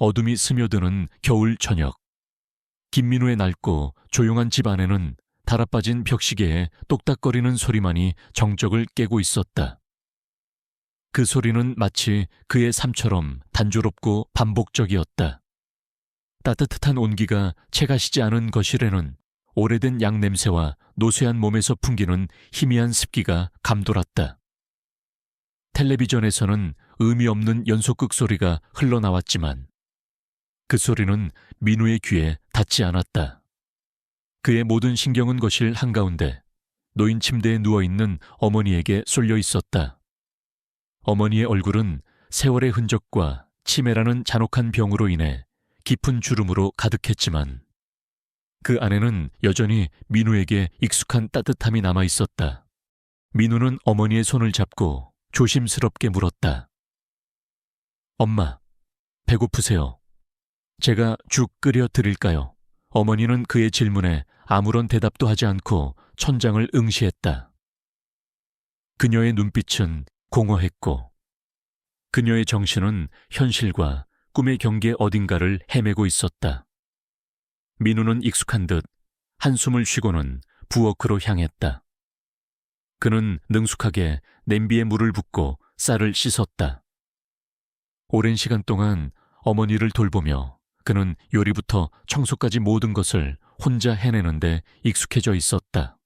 어둠이 스며드는 겨울 저녁. 김민우의 낡고 조용한 집 안에는 달아빠진 벽시계의 똑딱거리는 소리만이 정적을 깨고 있었다. 그 소리는 마치 그의 삶처럼 단조롭고 반복적이었다. 따뜻한 온기가 채가시지 않은 거실에는 오래된 양 냄새와 노쇠한 몸에서 풍기는 희미한 습기가 감돌았다. 텔레비전에서는 의미 없는 연속극 소리가 흘러나왔지만 그 소리는 민우의 귀에 닿지 않았다. 그의 모든 신경은 거실 한가운데 노인 침대에 누워있는 어머니에게 쏠려 있었다. 어머니의 얼굴은 세월의 흔적과 치매라는 잔혹한 병으로 인해 깊은 주름으로 가득했지만 그 안에는 여전히 민우에게 익숙한 따뜻함이 남아 있었다. 민우는 어머니의 손을 잡고 조심스럽게 물었다. 엄마, 배고프세요? 제가 죽 끓여 드릴까요? 어머니는 그의 질문에 아무런 대답도 하지 않고 천장을 응시했다. 그녀의 눈빛은 공허했고 그녀의 정신은 현실과 꿈의 경계 어딘가를 헤매고 있었다. 민우는 익숙한 듯 한숨을 쉬고는 부엌으로 향했다. 그는 능숙하게 냄비에 물을 붓고 쌀을 씻었다. 오랜 시간 동안 어머니를 돌보며 그는 요리부터 청소까지 모든 것을 혼자 해내는데 익숙해져 있었다.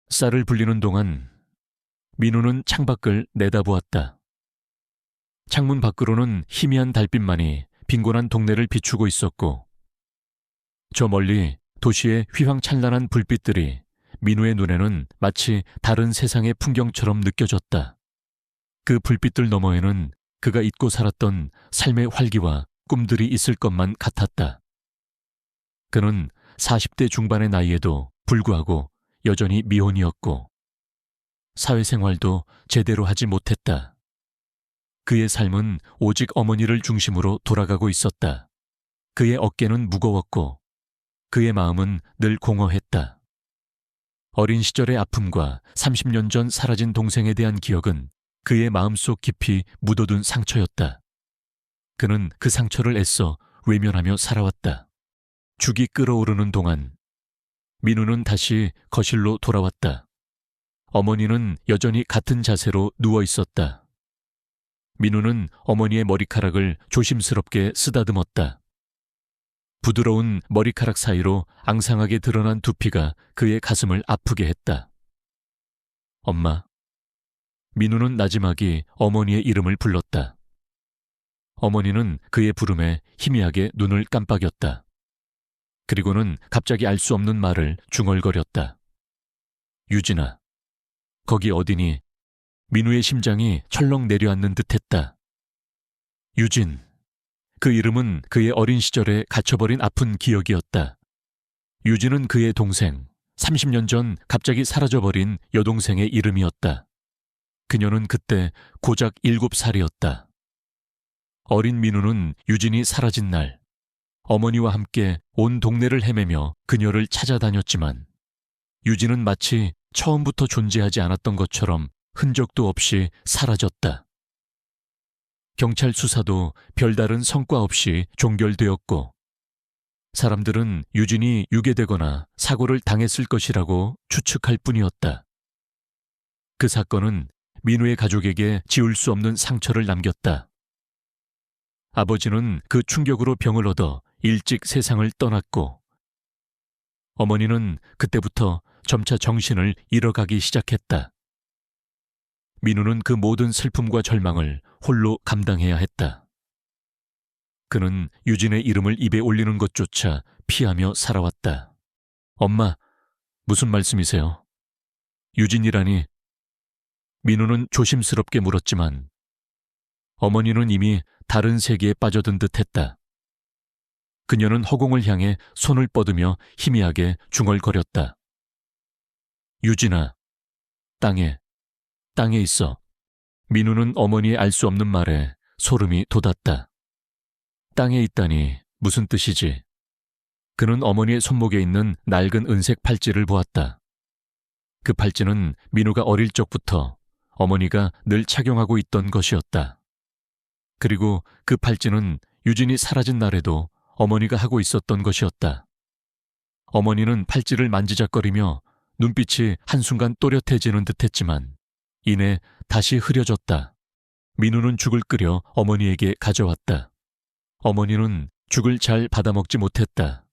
쌀을 불리는 동안 민우는 창밖을 내다보았다. 창문 밖으로는 희미한 달빛만이 빈곤한 동네를 비추고 있었고 저 멀리 도시의 휘황찬란한 불빛들이 민우의 눈에는 마치 다른 세상의 풍경처럼 느껴졌다. 그 불빛들 너머에는 그가 잊고 살았던 삶의 활기와 꿈들이 있을 것만 같았다. 그는 40대 중반의 나이에도 불구하고 여전히 미혼이었고 사회생활도 제대로 하지 못했다. 그의 삶은 오직 어머니를 중심으로 돌아가고 있었다. 그의 어깨는 무거웠고 그의 마음은 늘 공허했다. 어린 시절의 아픔과 30년 전 사라진 동생에 대한 기억은 그의 마음속 깊이 묻어둔 상처였다. 그는 그 상처를 애써 외면하며 살아왔다. 죽이 끓어오르는 동안 민우는 다시 거실로 돌아왔다. 어머니는 여전히 같은 자세로 누워 있었다. 민우는 어머니의 머리카락을 조심스럽게 쓰다듬었다. 부드러운 머리카락 사이로 앙상하게 드러난 두피가 그의 가슴을 아프게 했다. 엄마. 민우는 나지막이 어머니의 이름을 불렀다. 어머니는 그의 부름에 희미하게 눈을 깜빡였다. 그리고는 갑자기 알 수 없는 말을 중얼거렸다. 유진아, 거기 어디니? 민우의 심장이 철렁 내려앉는 듯했다. 유진. 그 이름은 그의 어린 시절에 갇혀버린 아픈 기억이었다. 유진은 그의 동생, 30년 전 갑자기 사라져버린 여동생의 이름이었다. 그녀는 그때 고작 7살이었다. 어린 민우는 유진이 사라진 날, 어머니와 함께 온 동네를 헤매며 그녀를 찾아다녔지만 유진은 마치 처음부터 존재하지 않았던 것처럼 흔적도 없이 사라졌다. 경찰 수사도 별다른 성과 없이 종결되었고 사람들은 유진이 유괴되거나 사고를 당했을 것이라고 추측할 뿐이었다. 그 사건은 민우의 가족에게 지울 수 없는 상처를 남겼다. 아버지는 그 충격으로 병을 얻어 일찍 세상을 떠났고 어머니는 그때부터 점차 정신을 잃어가기 시작했다. 민우는 그 모든 슬픔과 절망을 홀로 감당해야 했다. 그는 유진의 이름을 입에 올리는 것조차 피하며 살아왔다. 엄마, 무슨 말씀이세요? 유진이라니? 민우는 조심스럽게 물었지만 어머니는 이미 다른 세계에 빠져든 듯했다. 그녀는 허공을 향해 손을 뻗으며 희미하게 중얼거렸다. 유진아, 땅에 있어. 민우는 어머니의 알 수 없는 말에 소름이 돋았다. 땅에 있다니 무슨 뜻이지? 그는 어머니의 손목에 있는 낡은 은색 팔찌를 보았다. 그 팔찌는 민우가 어릴 적부터 어머니가 늘 착용하고 있던 것이었다. 그리고 그 팔찌는 유진이 사라진 날에도 어머니가 하고 있었던 것이었다. 어머니는 팔찌를 만지작거리며 눈빛이 한순간 또렷해지는 듯했지만 이내 다시 흐려졌다. 민우는 죽을 끓여 어머니에게 가져왔다. 어머니는 죽을 잘 받아먹지 못했다.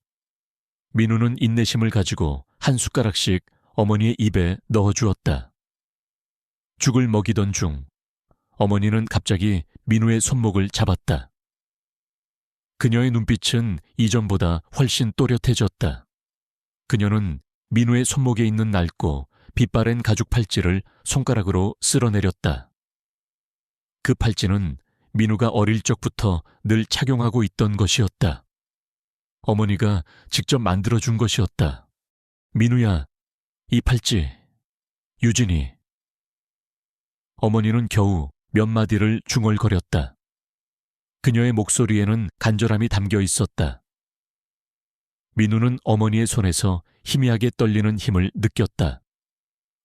민우는 인내심을 가지고 한 숟가락씩 어머니의 입에 넣어주었다. 죽을 먹이던 중 어머니는 갑자기 민우의 손목을 잡았다. 그녀의 눈빛은 이전보다 훨씬 또렷해졌다. 그녀는 민우의 손목에 있는 낡고 빛바랜 가죽 팔찌를 손가락으로 쓸어내렸다. 그 팔찌는 민우가 어릴 적부터 늘 착용하고 있던 것이었다. 어머니가 직접 만들어준 것이었다. 민우야, 이 팔찌. 유진이. 어머니는 겨우 몇 마디를 중얼거렸다. 그녀의 목소리에는 간절함이 담겨 있었다. 민우는 어머니의 손에서 희미하게 떨리는 힘을 느꼈다.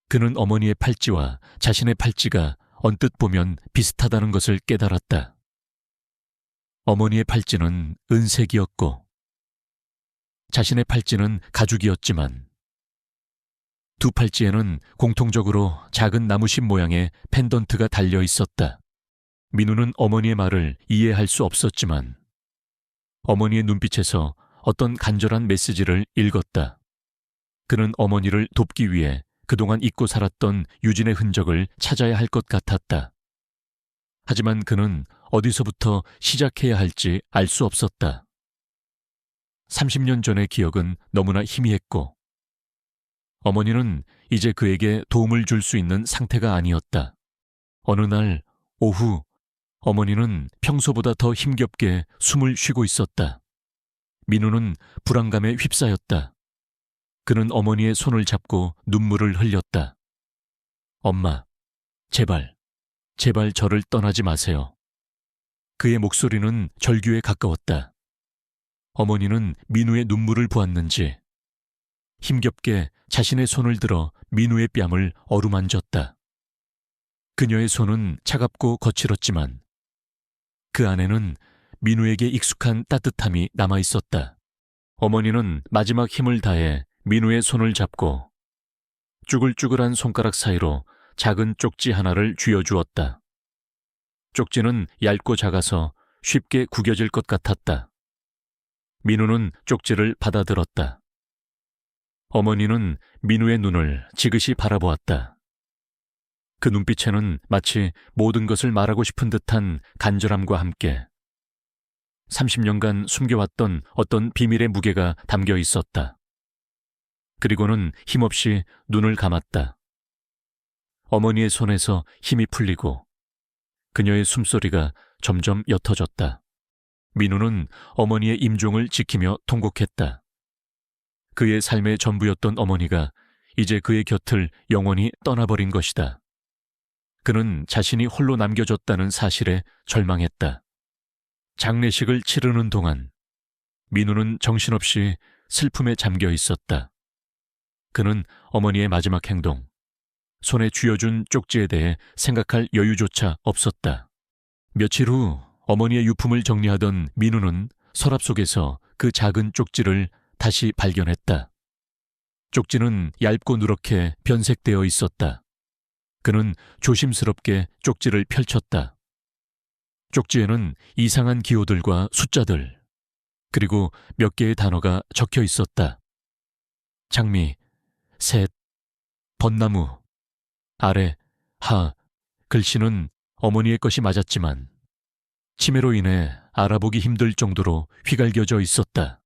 그는 어머니의 팔찌와 자신의 팔찌가 언뜻 보면 비슷하다는 것을 깨달았다. 어머니의 팔찌는 은색이었고 자신의 팔찌는 가죽이었지만 두 팔찌에는 공통적으로 작은 나무심 모양의 펜던트가 달려 있었다. 민우는 어머니의 말을 이해할 수 없었지만 어머니의 눈빛에서 어떤 간절한 메시지를 읽었다. 그는 어머니를 돕기 위해 그동안 잊고 살았던 유진의 흔적을 찾아야 할 것 같았다. 하지만 그는 어디서부터 시작해야 할지 알 수 없었다. 30년 전의 기억은 너무나 희미했고 어머니는 이제 그에게 도움을 줄 수 있는 상태가 아니었다. 어느 날 오후 어머니는 평소보다 더 힘겹게 숨을 쉬고 있었다. 민우는 불안감에 휩싸였다. 그는 어머니의 손을 잡고 눈물을 흘렸다. 엄마, 제발 저를 떠나지 마세요. 그의 목소리는 절규에 가까웠다. 어머니는 민우의 눈물을 보았는지 힘겹게 자신의 손을 들어 민우의 뺨을 어루만졌다. 그녀의 손은 차갑고 거칠었지만 그 안에는 민우에게 익숙한 따뜻함이 남아 있었다. 어머니는 마지막 힘을 다해 민우의 손을 잡고 쭈글쭈글한 손가락 사이로 작은 쪽지 하나를 쥐어주었다. 쪽지는 얇고 작아서 쉽게 구겨질 것 같았다. 민우는 쪽지를 받아들었다. 어머니는 민우의 눈을 지그시 바라보았다. 그 눈빛에는 마치 모든 것을 말하고 싶은 듯한 간절함과 함께 30년간 숨겨왔던 어떤 비밀의 무게가 담겨 있었다. 그리고는 힘없이 눈을 감았다. 어머니의 손에서 힘이 풀리고 그녀의 숨소리가 점점 옅어졌다. 민우는 어머니의 임종을 지키며 통곡했다. 그의 삶의 전부였던 어머니가 이제 그의 곁을 영원히 떠나버린 것이다. 그는 자신이 홀로 남겨졌다는 사실에 절망했다. 장례식을 치르는 동안 민우는 정신없이 슬픔에 잠겨 있었다. 그는 어머니의 마지막 행동, 손에 쥐어준 쪽지에 대해 생각할 여유조차 없었다. 며칠 후 어머니의 유품을 정리하던 민우는 서랍 속에서 그 작은 쪽지를 다시 발견했다. 쪽지는 얇고 누렇게 변색되어 있었다. 그는 조심스럽게 쪽지를 펼쳤다. 쪽지에는 이상한 기호들과 숫자들, 그리고 몇 개의 단어가 적혀 있었다. 장미, 셋, 벚나무, 아래, 하, 글씨는 어머니의 것이 맞았지만 치매로 인해 알아보기 힘들 정도로 휘갈겨져 있었다.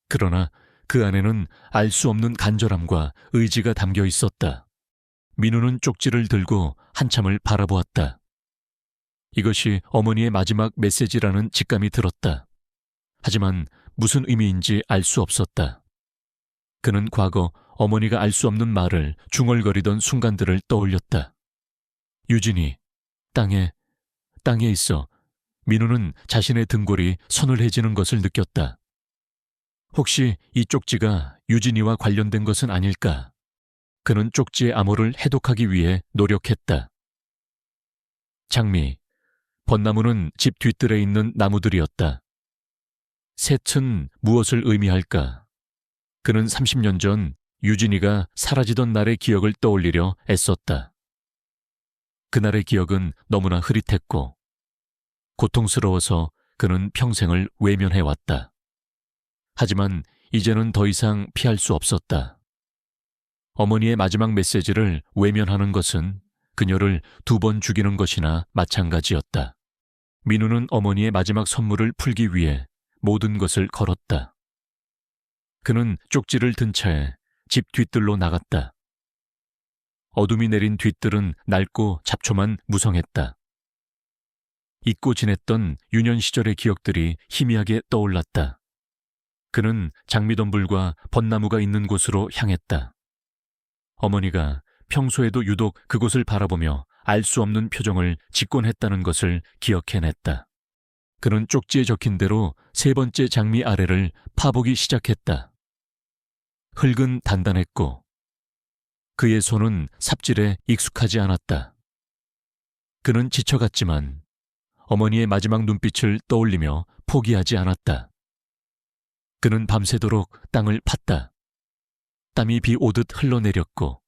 그러나 그 안에는 알 수 없는 간절함과 의지가 담겨 있었다. 민우는 쪽지를 들고 한참을 바라보았다. 이것이 어머니의 마지막 메시지라는 직감이 들었다. 하지만 무슨 의미인지 알 수 없었다. 그는 과거 어머니가 알 수 없는 말을 중얼거리던 순간들을 떠올렸다. 유진이 땅에 있어. 민우는 자신의 등골이 서늘해지는 것을 느꼈다. 혹시 이 쪽지가 유진이와 관련된 것은 아닐까? 그는 쪽지의 암호를 해독하기 위해 노력했다. 장미, 벚나무는 집 뒤뜰에 있는 나무들이었다. 셋은 무엇을 의미할까? 그는 30년 전 유진이가 사라지던 날의 기억을 떠올리려 애썼다. 그날의 기억은 너무나 흐릿했고 고통스러워서 그는 평생을 외면해왔다. 하지만 이제는 더 이상 피할 수 없었다. 어머니의 마지막 메시지를 외면하는 것은 그녀를 2번 죽이는 것이나 마찬가지였다. 민우는 어머니의 마지막 선물을 풀기 위해 모든 것을 걸었다. 그는 쪽지를 든 차에 집 뒤뜰로 나갔다. 어둠이 내린 뒤뜰은 낡고 잡초만 무성했다. 잊고 지냈던 유년 시절의 기억들이 희미하게 떠올랐다. 그는 장미덤불과 벚나무가 있는 곳으로 향했다. 어머니가 평소에도 유독 그곳을 바라보며 알 수 없는 표정을 짓곤 했다는 것을 기억해냈다. 그는 쪽지에 적힌 대로 3번째 장미 아래를 파보기 시작했다. 흙은 단단했고 그의 손은 삽질에 익숙하지 않았다. 그는 지쳐갔지만 어머니의 마지막 눈빛을 떠올리며 포기하지 않았다. 그는 밤새도록 땅을 팠다. 땀이 비 오듯 흘러내렸고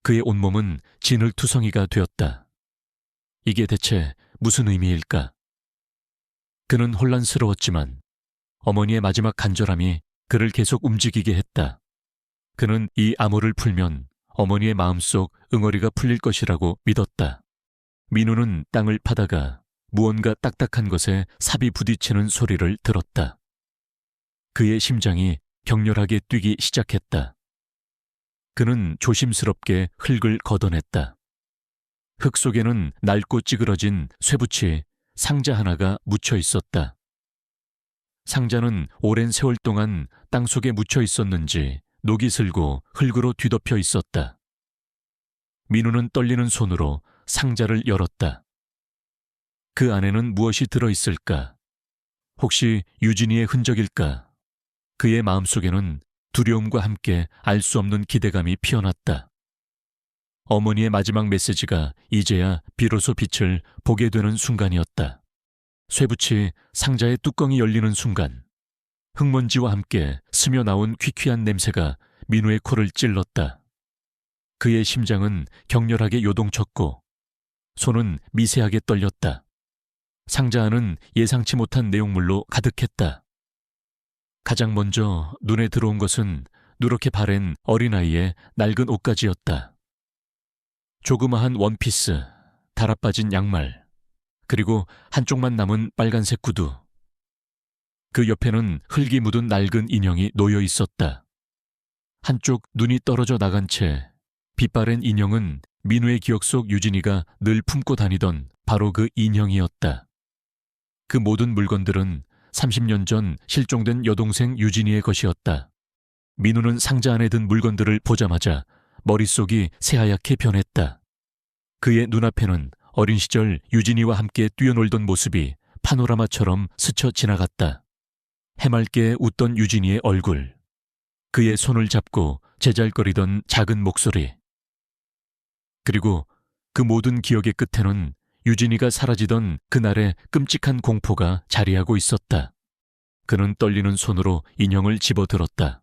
그의 온몸은 진흙투성이가 되었다. 이게 대체 무슨 의미일까? 그는 혼란스러웠지만 어머니의 마지막 간절함이 그를 계속 움직이게 했다. 그는 이 암호를 풀면 어머니의 마음속 응어리가 풀릴 것이라고 믿었다. 민우는 땅을 파다가 무언가 딱딱한 것에 삽이 부딪히는 소리를 들었다. 그의 심장이 격렬하게 뛰기 시작했다. 그는 조심스럽게 흙을 걷어냈다. 흙 속에는 낡고 찌그러진 쇠붙이 상자 하나가 묻혀 있었다. 상자는 오랜 세월 동안 땅속에 묻혀 있었는지 녹이 슬고 흙으로 뒤덮여 있었다. 민우는 떨리는 손으로 상자를 열었다. 그 안에는 무엇이 들어있을까? 혹시 유진이의 흔적일까? 그의 마음속에는 두려움과 함께 알 수 없는 기대감이 피어났다. 어머니의 마지막 메시지가 이제야 비로소 빛을 보게 되는 순간이었다. 쇠붙이 상자의 뚜껑이 열리는 순간 흙먼지와 함께 스며 나온 퀴퀴한 냄새가 민우의 코를 찔렀다. 그의 심장은 격렬하게 요동쳤고 손은 미세하게 떨렸다. 상자 안은 예상치 못한 내용물로 가득했다. 가장 먼저 눈에 들어온 것은 누렇게 바랜 어린아이의 낡은 옷가지였다. 조그마한 원피스, 달아빠진 양말, 그리고 한쪽만 남은 빨간색 구두. 그 옆에는 흙이 묻은 낡은 인형이 놓여 있었다. 한쪽 눈이 떨어져 나간 채 빛바랜 인형은 민우의 기억 속 유진이가 늘 품고 다니던 바로 그 인형이었다. 그 모든 물건들은 30년 전 실종된 여동생 유진이의 것이었다. 민우는 상자 안에 든 물건들을 보자마자 머릿속이 새하얗게 변했다. 그의 눈앞에는 어린 시절 유진이와 함께 뛰어놀던 모습이 파노라마처럼 스쳐 지나갔다. 해맑게 웃던 유진이의 얼굴, 그의 손을 잡고 제잘거리던 작은 목소리. 그리고 그 모든 기억의 끝에는 유진이가 사라지던 그날의 끔찍한 공포가 자리하고 있었다. 그는 떨리는 손으로 인형을 집어들었다.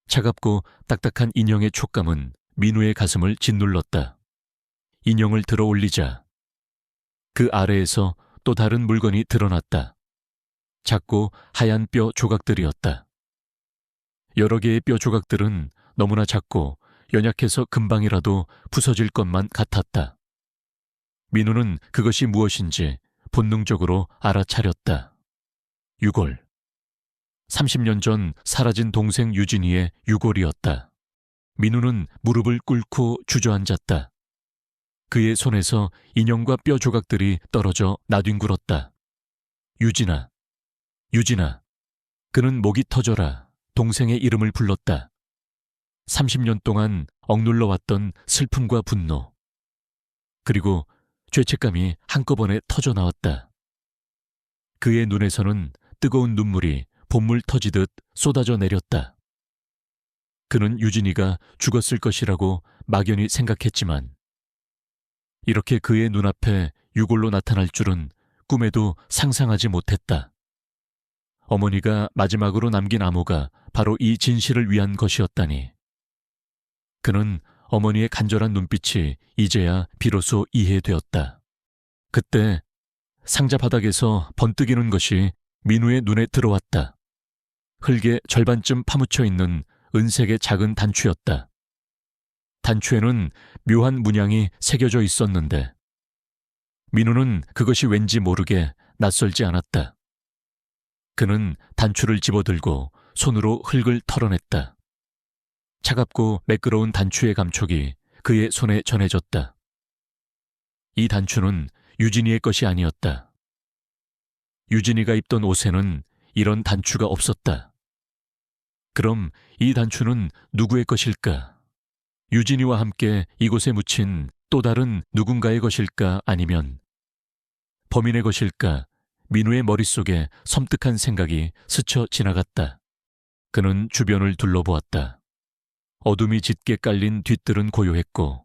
차갑고 딱딱한 인형의 촉감은 민우의 가슴을 짓눌렀다. 인형을 들어 올리자 그 아래에서 또 다른 물건이 드러났다. 작고 하얀 뼈 조각들이었다. 여러 개의 뼈 조각들은 너무나 작고 연약해서 금방이라도 부서질 것만 같았다. 민우는 그것이 무엇인지 본능적으로 알아차렸다. 유골. 30년 전 사라진 동생 유진이의 유골이었다. 민우는 무릎을 꿇고 주저앉았다. 그의 손에서 인형과 뼈 조각들이 떨어져 나뒹굴었다. 유진아, 유진아. 그는 목이 터져라 동생의 이름을 불렀다. 30년 동안 억눌러 왔던 슬픔과 분노, 그리고 죄책감이 한꺼번에 터져 나왔다. 그의 눈에서는 뜨거운 눈물이 봇물 터지듯 쏟아져 내렸다. 그는 유진이가 죽었을 것이라고 막연히 생각했지만 이렇게 그의 눈앞에 유골로 나타날 줄은 꿈에도 상상하지 못했다. 어머니가 마지막으로 남긴 암호가 바로 이 진실을 위한 것이었다니. 그는 어머니의 간절한 눈빛이 이제야 비로소 이해되었다. 그때 상자 바닥에서 번뜩이는 것이 민우의 눈에 들어왔다. 흙에 절반쯤 파묻혀 있는 은색의 작은 단추였다. 단추에는 묘한 문양이 새겨져 있었는데 민우는 그것이 왠지 모르게 낯설지 않았다. 그는 단추를 집어들고 손으로 흙을 털어냈다. 차갑고 매끄러운 단추의 감촉이 그의 손에 전해졌다. 이 단추는 유진이의 것이 아니었다. 유진이가 입던 옷에는 이런 단추가 없었다. 그럼 이 단추는 누구의 것일까? 유진이와 함께 이곳에 묻힌 또 다른 누군가의 것일까? 아니면 범인의 것일까? 민우의 머릿속에 섬뜩한 생각이 스쳐 지나갔다. 그는 주변을 둘러보았다. 어둠이 짙게 깔린 뒤뜰은 고요했고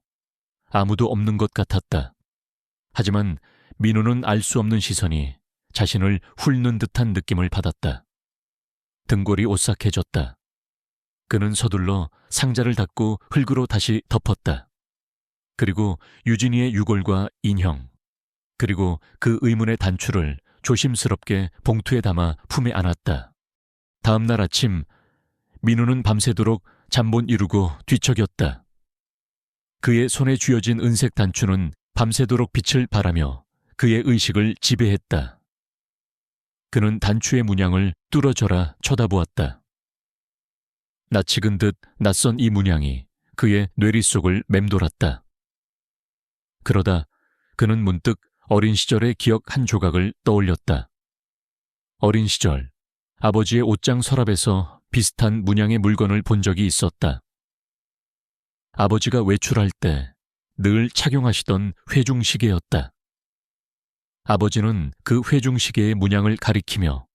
아무도 없는 것 같았다. 하지만 민우는 알 수 없는 시선이 자신을 훑는 듯한 느낌을 받았다. 등골이 오싹해졌다. 그는 서둘러 상자를 닫고 흙으로 다시 덮었다. 그리고 유진이의 유골과 인형, 그리고 그 의문의 단추를 조심스럽게 봉투에 담아 품에 안았다. 다음 날 아침 민우는 밤새도록 잠 못 이루고 뒤척였다. 그의 손에 쥐어진 은색 단추는 밤새도록 빛을 발하며 그의 의식을 지배했다. 그는 단추의 문양을 뚫어져라 쳐다보았다. 낯익은 듯 낯선 이 문양이 그의 뇌리 속을 맴돌았다. 그러다 그는 문득 어린 시절의 기억 한 조각을 떠올렸다. 어린 시절 아버지의 옷장 서랍에서 비슷한 문양의 물건을 본 적이 있었다. 아버지가 외출할 때 늘 착용하시던 회중시계였다. 아버지는 그 회중시계의 문양을 가리키며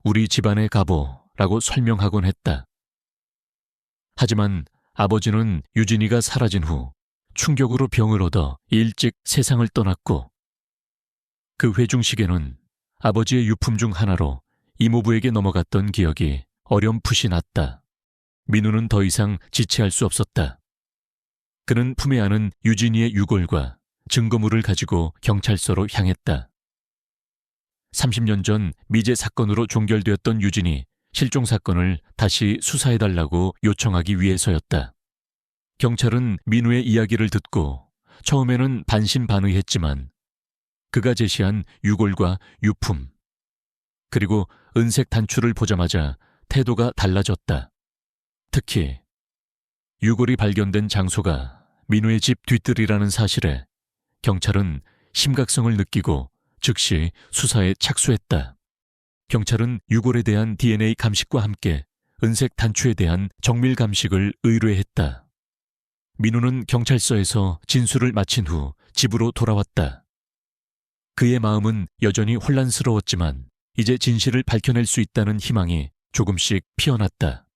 우리 집안의 가보라고 설명하곤 했다. 하지만 아버지는 유진이가 사라진 후 충격으로 병을 얻어 일찍 세상을 떠났고 그 회중시계는 아버지의 유품 중 하나로 이모부에게 넘어갔던 기억이 어렴풋이 났다. 민우는 더 이상 지체할 수 없었다. 그는 품에 안은 유진이의 유골과 증거물을 가지고 경찰서로 향했다. 30년 전 미제 사건으로 종결되었던 유진이 실종 사건을 다시 수사해달라고 요청하기 위해서였다. 경찰은 민우의 이야기를 듣고 처음에는 반신반의했지만 그가 제시한 유골과 유품, 그리고 은색 단추를 보자마자 태도가 달라졌다. 특히 유골이 발견된 장소가 민우의 집 뒤뜰이라는 사실에 경찰은 심각성을 느끼고 즉시 수사에 착수했다. 경찰은 유골에 대한 DNA 감식과 함께 은색 단추에 대한 정밀 감식을 의뢰했다. 민우는 경찰서에서 진술을 마친 후 집으로 돌아왔다. 그의 마음은 여전히 혼란스러웠지만 이제 진실을 밝혀낼 수 있다는 희망이 조금씩 피어났다.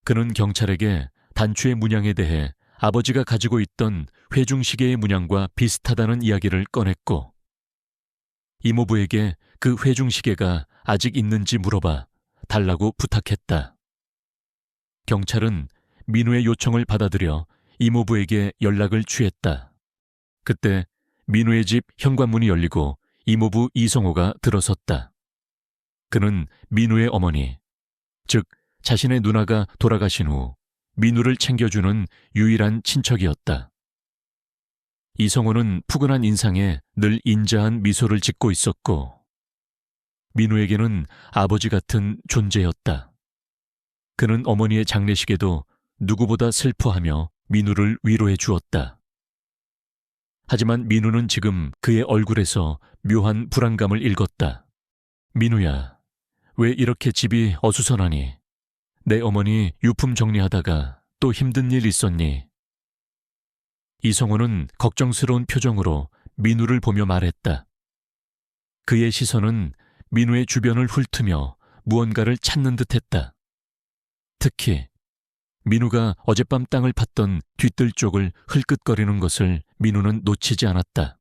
그는 경찰에게 단추의 문양에 대해 아버지가 가지고 있던 회중시계의 문양과 비슷하다는 이야기를 꺼냈고 이모부에게 그 회중시계가 아직 있는지 물어봐 달라고 부탁했다. 경찰은 민우의 요청을 받아들여 이모부에게 연락을 취했다. 그때 민우의 집 현관문이 열리고 이모부 이성호가 들어섰다. 그는 민우의 어머니, 즉 자신의 누나가 돌아가신 후 민우를 챙겨주는 유일한 친척이었다. 이성호는 푸근한 인상에 늘 인자한 미소를 짓고 있었고 민우에게는 아버지 같은 존재였다. 그는 어머니의 장례식에도 누구보다 슬퍼하며 민우를 위로해 주었다. 하지만 민우는 지금 그의 얼굴에서 묘한 불안감을 읽었다. 민우야, 왜 이렇게 집이 어수선하니? 내 어머니 유품 정리하다가 또 힘든 일 있었니? 이성호는 걱정스러운 표정으로 민우를 보며 말했다. 그의 시선은 민우의 주변을 훑으며 무언가를 찾는 듯했다. 특히 민우가 어젯밤 땅을 팠던 뒤뜰 쪽을 흘끗거리는 것을 민우는 놓치지 않았다.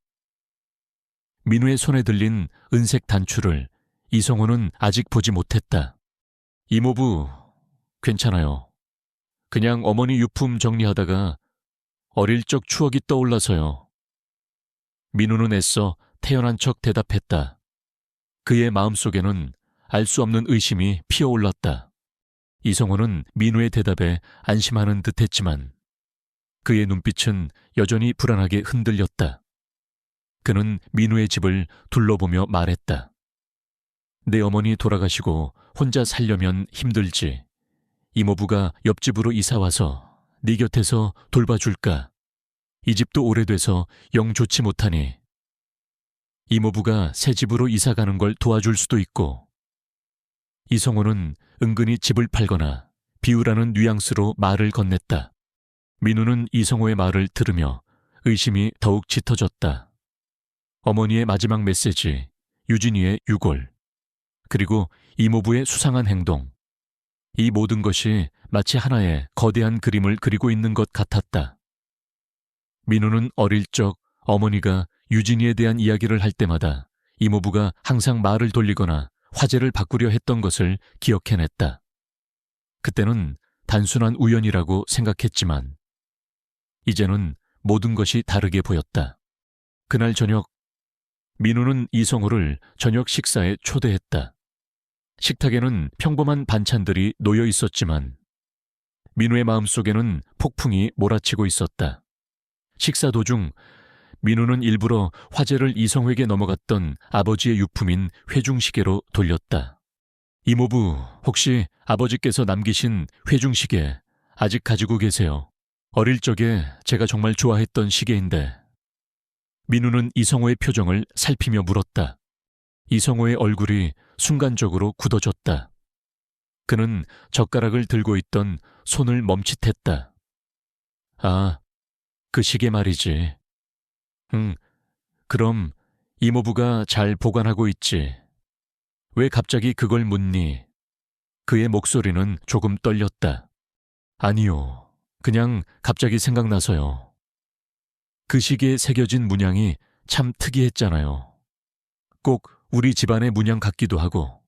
민우의 손에 들린 은색 단추를 이성호는 아직 보지 못했다. 이모부, 괜찮아요. 그냥 어머니 유품 정리하다가 어릴 적 추억이 떠올라서요. 민우는 애써 태연한 척 대답했다. 그의 마음속에는 알 수 없는 의심이 피어올랐다. 이성호는 민우의 대답에 안심하는 듯했지만 그의 눈빛은 여전히 불안하게 흔들렸다. 그는 민우의 집을 둘러보며 말했다. 내 어머니 돌아가시고 혼자 살려면 힘들지. 이모부가 옆집으로 이사와서 네 곁에서 돌봐줄까? 이 집도 오래돼서 영 좋지 못하니 이모부가 새 집으로 이사가는 걸 도와줄 수도 있고. 이성호는 은근히 집을 팔거나 비우라는 뉘앙스로 말을 건넸다. 민우는 이성호의 말을 들으며 의심이 더욱 짙어졌다. 어머니의 마지막 메시지, 유진이의 유골, 그리고 이모부의 수상한 행동. 이 모든 것이 마치 하나의 거대한 그림을 그리고 있는 것 같았다. 민우는 어릴 적 어머니가 유진이에 대한 이야기를 할 때마다 이모부가 항상 말을 돌리거나 화제를 바꾸려 했던 것을 기억해냈다. 그때는 단순한 우연이라고 생각했지만 이제는 모든 것이 다르게 보였다. 그날 저녁, 민우는 이성호를 저녁 식사에 초대했다. 식탁에는 평범한 반찬들이 놓여 있었지만 민우의 마음속에는 폭풍이 몰아치고 있었다. 식사 도중 민우는 일부러 화제를 이성호에게 넘어갔던 아버지의 유품인 회중시계로 돌렸다. 이모부, 혹시 아버지께서 남기신 회중시계 아직 가지고 계세요? 어릴 적에 제가 정말 좋아했던 시계인데. 민우는 이성호의 표정을 살피며 물었다. 이성호의 얼굴이 순간적으로 굳어졌다. 그는 젓가락을 들고 있던 손을 멈칫했다. 아, 그 시계 말이지. 그럼 이모부가 잘 보관하고 있지. 왜 갑자기 그걸 묻니? 그의 목소리는 조금 떨렸다. 아니요, 그냥 갑자기 생각나서요. 그 시계에 새겨진 문양이 참 특이했잖아요. 꼭 우리 집안의 문양 같기도 하고.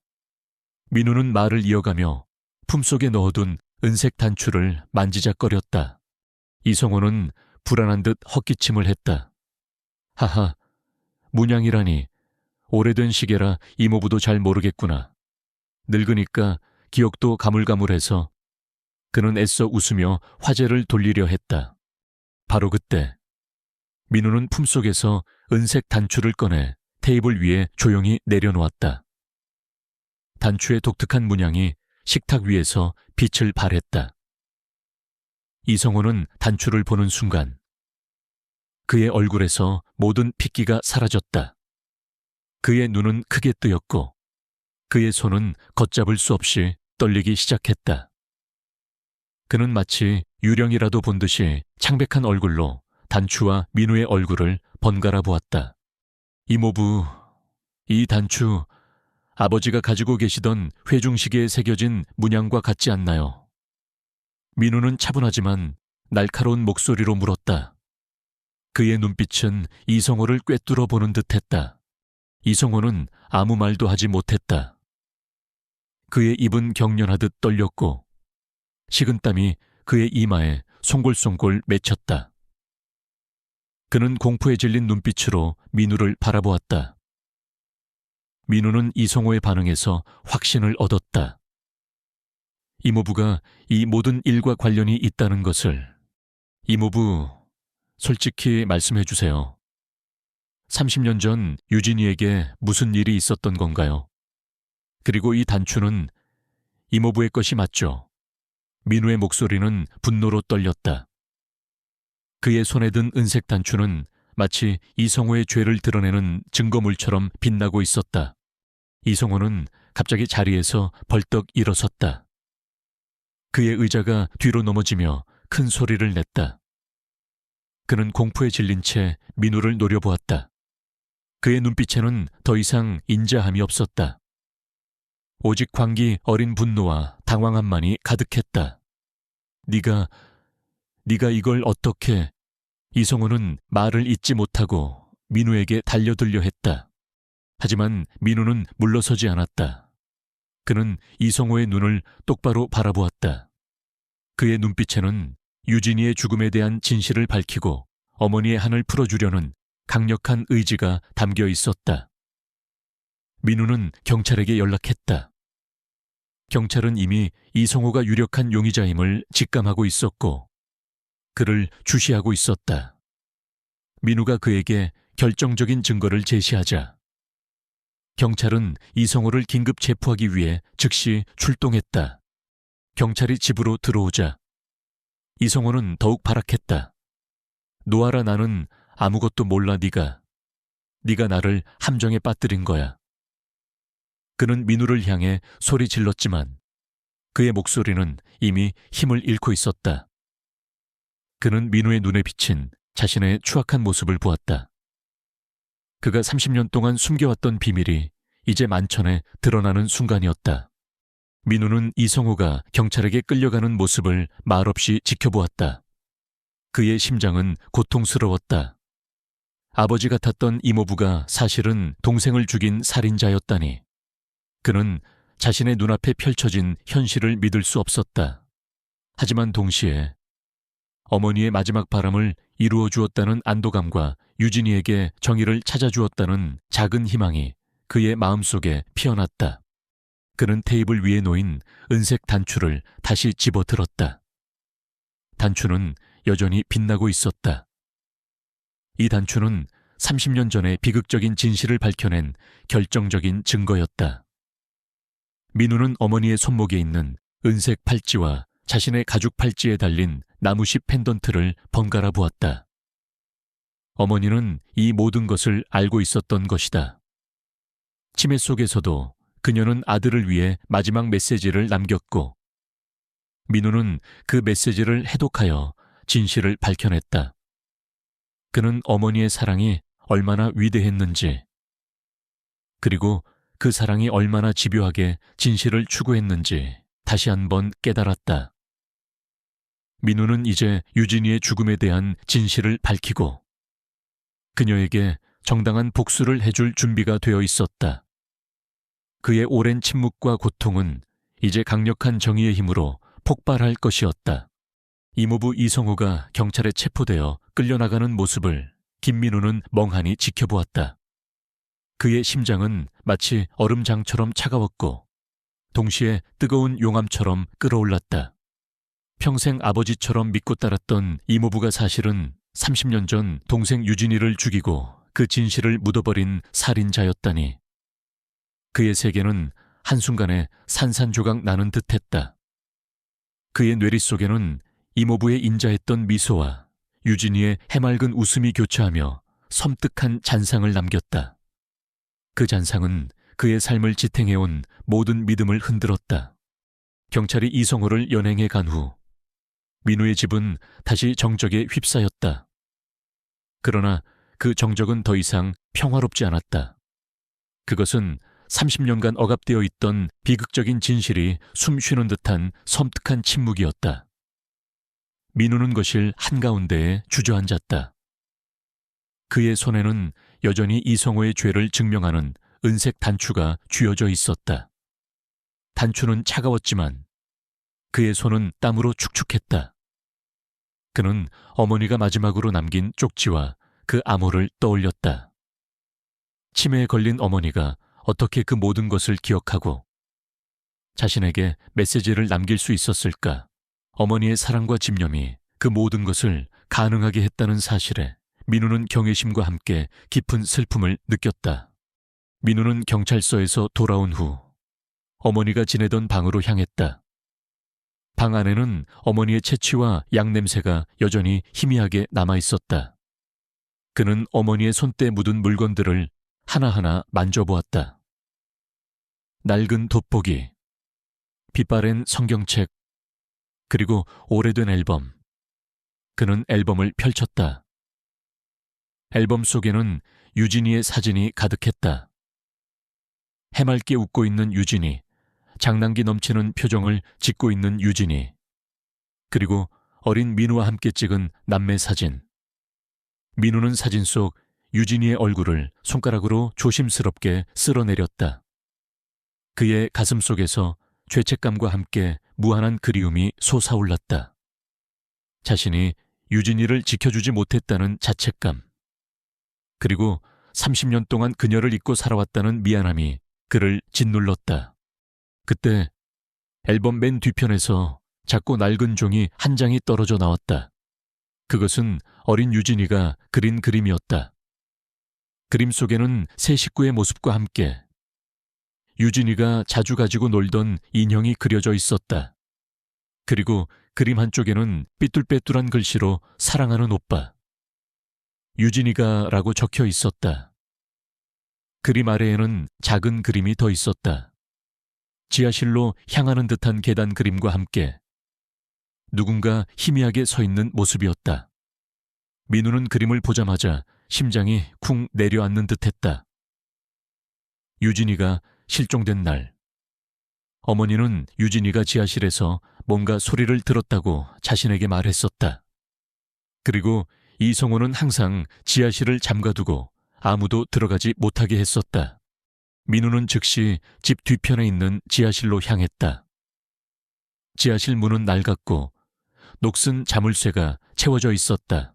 민우는 말을 이어가며 품속에 넣어둔 은색 단추를 만지작거렸다. 이성호는 불안한 듯 헛기침을 했다. 하하, 문양이라니. 오래된 시계라 이모부도 잘 모르겠구나. 늙으니까 기억도 가물가물해서. 그는 애써 웃으며 화제를 돌리려 했다. 바로 그때 민우는 품속에서 은색 단추를 꺼내 테이블 위에 조용히 내려놓았다. 단추의 독특한 문양이 식탁 위에서 빛을 발했다. 이성호는 단추를 보는 순간 그의 얼굴에서 모든 핏기가 사라졌다. 그의 눈은 크게 뜨였고 그의 손은 걷잡을 수 없이 떨리기 시작했다. 그는 마치 유령이라도 본 듯이 창백한 얼굴로 단추와 민우의 얼굴을 번갈아 보았다. 이모부, 이 단추 아버지가 가지고 계시던 회중시계에 새겨진 문양과 같지 않나요? 민우는 차분하지만 날카로운 목소리로 물었다. 그의 눈빛은 이성호를 꿰뚫어 보는 듯했다. 이성호는 아무 말도 하지 못했다. 그의 입은 경련하듯 떨렸고 식은땀이 그의 이마에 송골송골 맺혔다. 그는 공포에 질린 눈빛으로 민우를 바라보았다. 민우는 이성호의 반응에서 확신을 얻었다. 이모부가 이 모든 일과 관련이 있다는 것을. 이모부, 솔직히 말씀해 주세요. 30년 전 유진이에게 무슨 일이 있었던 건가요? 그리고 이 단추는 이모부의 것이 맞죠? 민우의 목소리는 분노로 떨렸다. 그의 손에 든 은색 단추는 마치 이성호의 죄를 드러내는 증거물처럼 빛나고 있었다. 이성호는 갑자기 자리에서 벌떡 일어섰다. 그의 의자가 뒤로 넘어지며 큰 소리를 냈다. 그는 공포에 질린 채 민우를 노려보았다. 그의 눈빛에는 더 이상 인자함이 없었다. 오직 광기 어린 분노와 당황함만이 가득했다. 네가 이걸 어떻게... 이성호는 말을 잇지 못하고 민우에게 달려들려 했다. 하지만 민우는 물러서지 않았다. 그는 이성호의 눈을 똑바로 바라보았다. 그의 눈빛에는 유진이의 죽음에 대한 진실을 밝히고 어머니의 한을 풀어주려는 강력한 의지가 담겨 있었다. 민우는 경찰에게 연락했다. 경찰은 이미 이성호가 유력한 용의자임을 직감하고 있었고 그를 주시하고 있었다. 민우가 그에게 결정적인 증거를 제시하자 경찰은 이성호를 긴급 체포하기 위해 즉시 출동했다. 경찰이 집으로 들어오자 이성호는 더욱 발악했다. 놓아라, 나는 아무것도 몰라. 네가 나를 함정에 빠뜨린 거야. 그는 민우를 향해 소리 질렀지만 그의 목소리는 이미 힘을 잃고 있었다. 그는 민우의 눈에 비친 자신의 추악한 모습을 보았다. 그가 30년 동안 숨겨왔던 비밀이 이제 만천에 드러나는 순간이었다. 민우는 이성호가 경찰에게 끌려가는 모습을 말없이 지켜보았다. 그의 심장은 고통스러웠다. 아버지 같았던 이모부가 사실은 동생을 죽인 살인자였다니. 그는 자신의 눈앞에 펼쳐진 현실을 믿을 수 없었다. 하지만 동시에 어머니의 마지막 바람을 이루어 주었다는 안도감과 유진이에게 정의를 찾아주었다는 작은 희망이 그의 마음속에 피어났다. 그는 테이블 위에 놓인 은색 단추를 다시 집어들었다. 단추는 여전히 빛나고 있었다. 이 단추는 30년 전의 비극적인 진실을 밝혀낸 결정적인 증거였다. 민우는 어머니의 손목에 있는 은색 팔찌와 자신의 가죽 팔찌에 달린 나무십 펜던트를 번갈아 보았다. 어머니는 이 모든 것을 알고 있었던 것이다. 치매 속에서도 그녀는 아들을 위해 마지막 메시지를 남겼고 민우는 그 메시지를 해독하여 진실을 밝혀냈다. 그는 어머니의 사랑이 얼마나 위대했는지, 그리고 그 사랑이 얼마나 집요하게 진실을 추구했는지 다시 한번 깨달았다. 민우는 이제 유진이의 죽음에 대한 진실을 밝히고 그녀에게 정당한 복수를 해줄 준비가 되어 있었다. 그의 오랜 침묵과 고통은 이제 강력한 정의의 힘으로 폭발할 것이었다. 이모부 이성호가 경찰에 체포되어 끌려나가는 모습을 김민우는 멍하니 지켜보았다. 그의 심장은 마치 얼음장처럼 차가웠고 동시에 뜨거운 용암처럼 끓어올랐다. 평생 아버지처럼 믿고 따랐던 이모부가 사실은 30년 전 동생 유진이를 죽이고 그 진실을 묻어버린 살인자였다니. 그의 세계는 한순간에 산산조각 나는 듯했다. 그의 뇌리 속에는 이모부의 인자했던 미소와 유진이의 해맑은 웃음이 교차하며 섬뜩한 잔상을 남겼다. 그 잔상은 그의 삶을 지탱해온 모든 믿음을 흔들었다. 경찰이 이성호를 연행해 간 후 민우의 집은 다시 정적에 휩싸였다. 그러나 그 정적은 더 이상 평화롭지 않았다. 그것은 30년간 억압되어 있던 비극적인 진실이 숨쉬는 듯한 섬뜩한 침묵이었다. 민우는 거실 한가운데에 주저앉았다. 그의 손에는 여전히 이성호의 죄를 증명하는 은색 단추가 쥐어져 있었다. 단추는 차가웠지만 그의 손은 땀으로 축축했다. 그는 어머니가 마지막으로 남긴 쪽지와 그 암호를 떠올렸다. 치매에 걸린 어머니가 어떻게 그 모든 것을 기억하고 자신에게 메시지를 남길 수 있었을까? 어머니의 사랑과 집념이 그 모든 것을 가능하게 했다는 사실에 민우는 경외심과 함께 깊은 슬픔을 느꼈다. 민우는 경찰서에서 돌아온 후 어머니가 지내던 방으로 향했다. 방 안에는 어머니의 채취와 약 냄새가 여전히 희미하게 남아있었다. 그는 어머니의 손때 묻은 물건들을 하나하나 만져보았다. 낡은 돋보기, 빛바랜 성경책, 그리고 오래된 앨범. 그는 앨범을 펼쳤다. 앨범 속에는 유진이의 사진이 가득했다. 해맑게 웃고 있는 유진이, 장난기 넘치는 표정을 짓고 있는 유진이, 그리고 어린 민우와 함께 찍은 남매 사진. 민우는 사진 속 유진이의 얼굴을 손가락으로 조심스럽게 쓸어내렸다. 그의 가슴 속에서 죄책감과 함께 무한한 그리움이 솟아올랐다. 자신이 유진이를 지켜주지 못했다는 자책감, 그리고 30년 동안 그녀를 잊고 살아왔다는 미안함이 그를 짓눌렀다. 그때 앨범 맨 뒤편에서 작고 낡은 종이 한 장이 떨어져 나왔다. 그것은 어린 유진이가 그린 그림이었다. 그림 속에는 새 식구의 모습과 함께 유진이가 자주 가지고 놀던 인형이 그려져 있었다. 그리고 그림 한쪽에는 삐뚤빼뚤한 글씨로 사랑하는 오빠, 유진이가 라고 적혀 있었다. 그림 아래에는 작은 그림이 더 있었다. 지하실로 향하는 듯한 계단 그림과 함께 누군가 희미하게 서 있는 모습이었다. 민우는 그림을 보자마자 심장이 쿵 내려앉는 듯했다. 유진이가 실종된 날, 어머니는 유진이가 지하실에서 뭔가 소리를 들었다고 자신에게 말했었다. 그리고 이성호는 항상 지하실을 잠가두고 아무도 들어가지 못하게 했었다. 민우는 즉시 집 뒤편에 있는 지하실로 향했다. 지하실 문은 낡았고 녹슨 자물쇠가 채워져 있었다.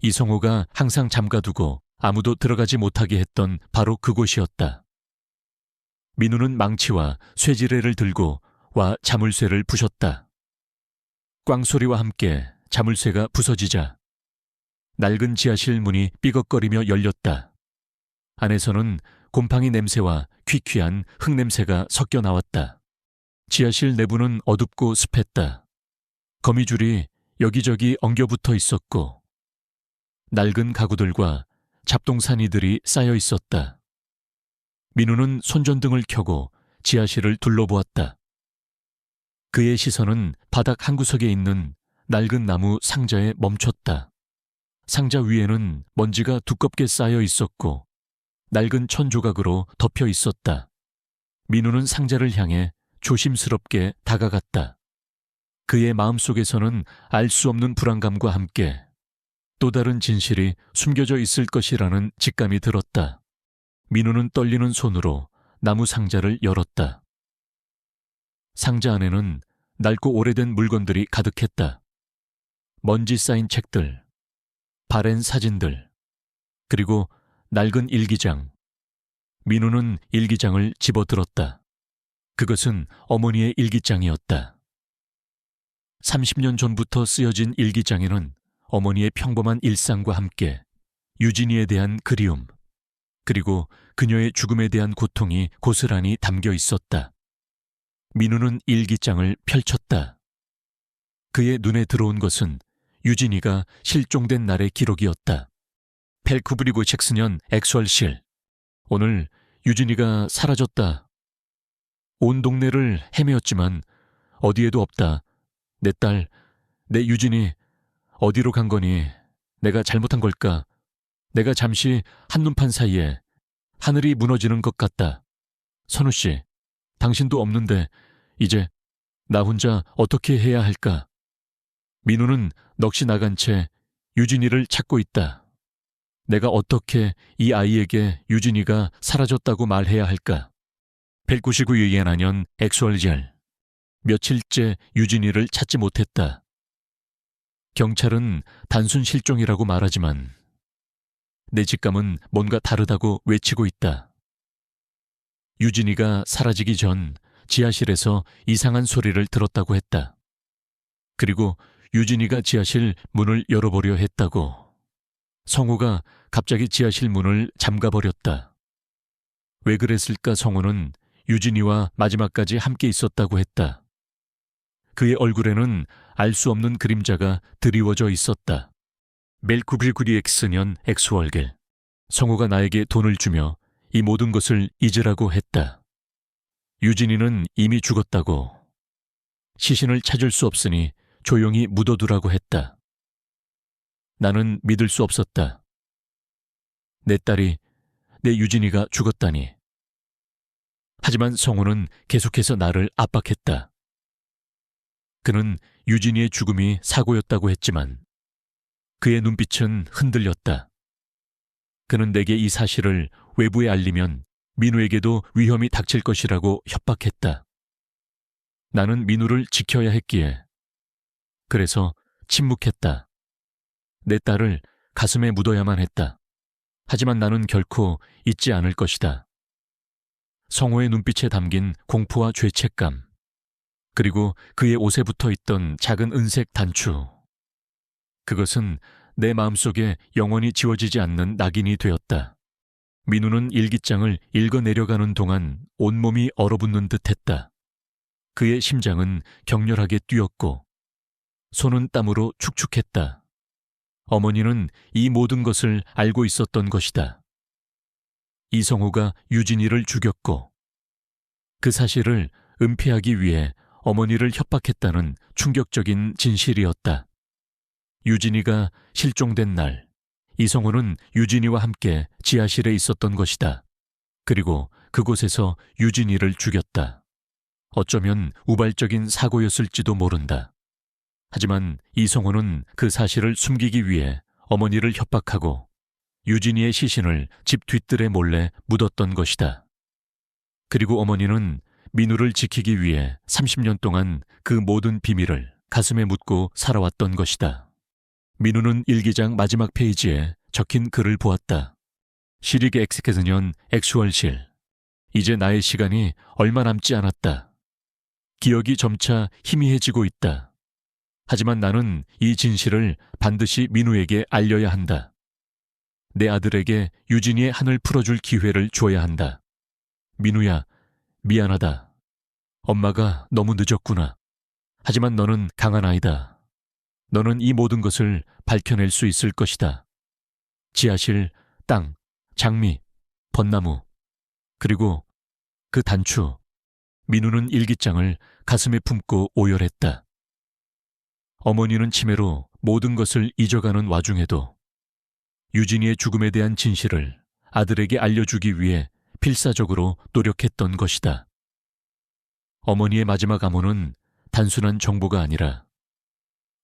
이성호가 항상 잠가두고 아무도 들어가지 못하게 했던 바로 그곳이었다. 민우는 망치와 쇠지뢰를 들고 와 자물쇠를 부셨다. 꽝소리와 함께 자물쇠가 부서지자 낡은 지하실 문이 삐걱거리며 열렸다. 안에서는 곰팡이 냄새와 퀴퀴한 흙냄새가 섞여 나왔다. 지하실 내부는 어둡고 습했다. 거미줄이 여기저기 엉겨붙어 있었고 낡은 가구들과 잡동사니들이 쌓여 있었다. 민우는 손전등을 켜고 지하실을 둘러보았다. 그의 시선은 바닥 한 구석에 있는 낡은 나무 상자에 멈췄다. 상자 위에는 먼지가 두껍게 쌓여 있었고 낡은 천 조각으로 덮여 있었다. 민우는 상자를 향해 조심스럽게 다가갔다. 그의 마음속에서는 알 수 없는 불안감과 함께 또 다른 진실이 숨겨져 있을 것이라는 직감이 들었다. 민우는 떨리는 손으로 나무 상자를 열었다. 상자 안에는 낡고 오래된 물건들이 가득했다. 먼지 쌓인 책들, 바랜 사진들, 그리고 낡은 일기장. 민우는 일기장을 집어들었다. 그것은 어머니의 일기장이었다. 30년 전부터 쓰여진 일기장에는 어머니의 평범한 일상과 함께 유진이에 대한 그리움, 그리고 그녀의 죽음에 대한 고통이 고스란히 담겨 있었다. 민우는 일기장을 펼쳤다. 그의 눈에 들어온 것은 유진이가 실종된 날의 기록이었다. 펠쿠브리고 잭슨현 엑스월실. 오늘 유진이가 사라졌다. 온 동네를 헤매었지만 어디에도 없다. 내 딸, 내 유진이 어디로 간 거니? 내가 잘못한 걸까? 내가 잠시 한눈판 사이에 하늘이 무너지는 것 같다. 선우 씨, 당신도 없는데 이제 나 혼자 어떻게 해야 할까? 민우는 넋이 나간 채 유진이를 찾고 있다. 내가 어떻게 이 아이에게 유진이가 사라졌다고 말해야 할까? 199유엔 안현 엑스월젤. 며칠째 유진이를 찾지 못했다. 경찰은 단순 실종이라고 말하지만 내 직감은 뭔가 다르다고 외치고 있다. 유진이가 사라지기 전 지하실에서 이상한 소리를 들었다고 했다. 그리고 유진이가 지하실 문을 열어보려 했다고. 성우가 갑자기 지하실 문을 잠가버렸다. 왜 그랬을까? 성우는 유진이와 마지막까지 함께 있었다고 했다. 그의 얼굴에는 알 수 없는 그림자가 드리워져 있었다. 멜쿠빌구리엑스년 엑스월겔. 성우가 나에게 돈을 주며 이 모든 것을 잊으라고 했다. 유진이는 이미 죽었다고. 시신을 찾을 수 없으니 조용히 묻어두라고 했다. 나는 믿을 수 없었다. 내 딸이, 내 유진이가 죽었다니. 하지만 성우는 계속해서 나를 압박했다. 그는 유진이의 죽음이 사고였다고 했지만 그의 눈빛은 흔들렸다. 그는 내게 이 사실을 외부에 알리면 민우에게도 위험이 닥칠 것이라고 협박했다. 나는 민우를 지켜야 했기에. 그래서 침묵했다. 내 딸을 가슴에 묻어야만 했다. 하지만 나는 결코 잊지 않을 것이다. 성호의 눈빛에 담긴 공포와 죄책감, 그리고 그의 옷에 붙어 있던 작은 은색 단추. 그것은 내 마음속에 영원히 지워지지 않는 낙인이 되었다. 민우는 일기장을 읽어내려가는 동안 온몸이 얼어붙는 듯했다. 그의 심장은 격렬하게 뛰었고 손은 땀으로 축축했다. 어머니는 이 모든 것을 알고 있었던 것이다. 이성호가 유진이를 죽였고 그 사실을 은폐하기 위해 어머니를 협박했다는 충격적인 진실이었다. 유진이가 실종된 날, 이성호는 유진이와 함께 지하실에 있었던 것이다. 그리고 그곳에서 유진이를 죽였다. 어쩌면 우발적인 사고였을지도 모른다. 하지만 이성호는 그 사실을 숨기기 위해 어머니를 협박하고 유진이의 시신을 집 뒷뜰에 몰래 묻었던 것이다. 그리고 어머니는 민우를 지키기 위해 30년 동안 그 모든 비밀을 가슴에 묻고 살아왔던 것이다. 민우는 일기장 마지막 페이지에 적힌 글을 보았다. 시리게 엑스케스년 액슈얼실. 이제 나의 시간이 얼마 남지 않았다. 기억이 점차 희미해지고 있다. 하지만 나는 이 진실을 반드시 민우에게 알려야 한다. 내 아들에게 유진이의 한을 풀어줄 기회를 줘야 한다. 민우야, 미안하다. 엄마가 너무 늦었구나. 하지만 너는 강한 아이다. 너는 이 모든 것을 밝혀낼 수 있을 것이다. 지하실, 땅, 장미, 벚나무, 그리고 그 단추. 민우는 일기장을 가슴에 품고 오열했다. 어머니는 치매로 모든 것을 잊어가는 와중에도 유진이의 죽음에 대한 진실을 아들에게 알려주기 위해 필사적으로 노력했던 것이다. 어머니의 마지막 암호는 단순한 정보가 아니라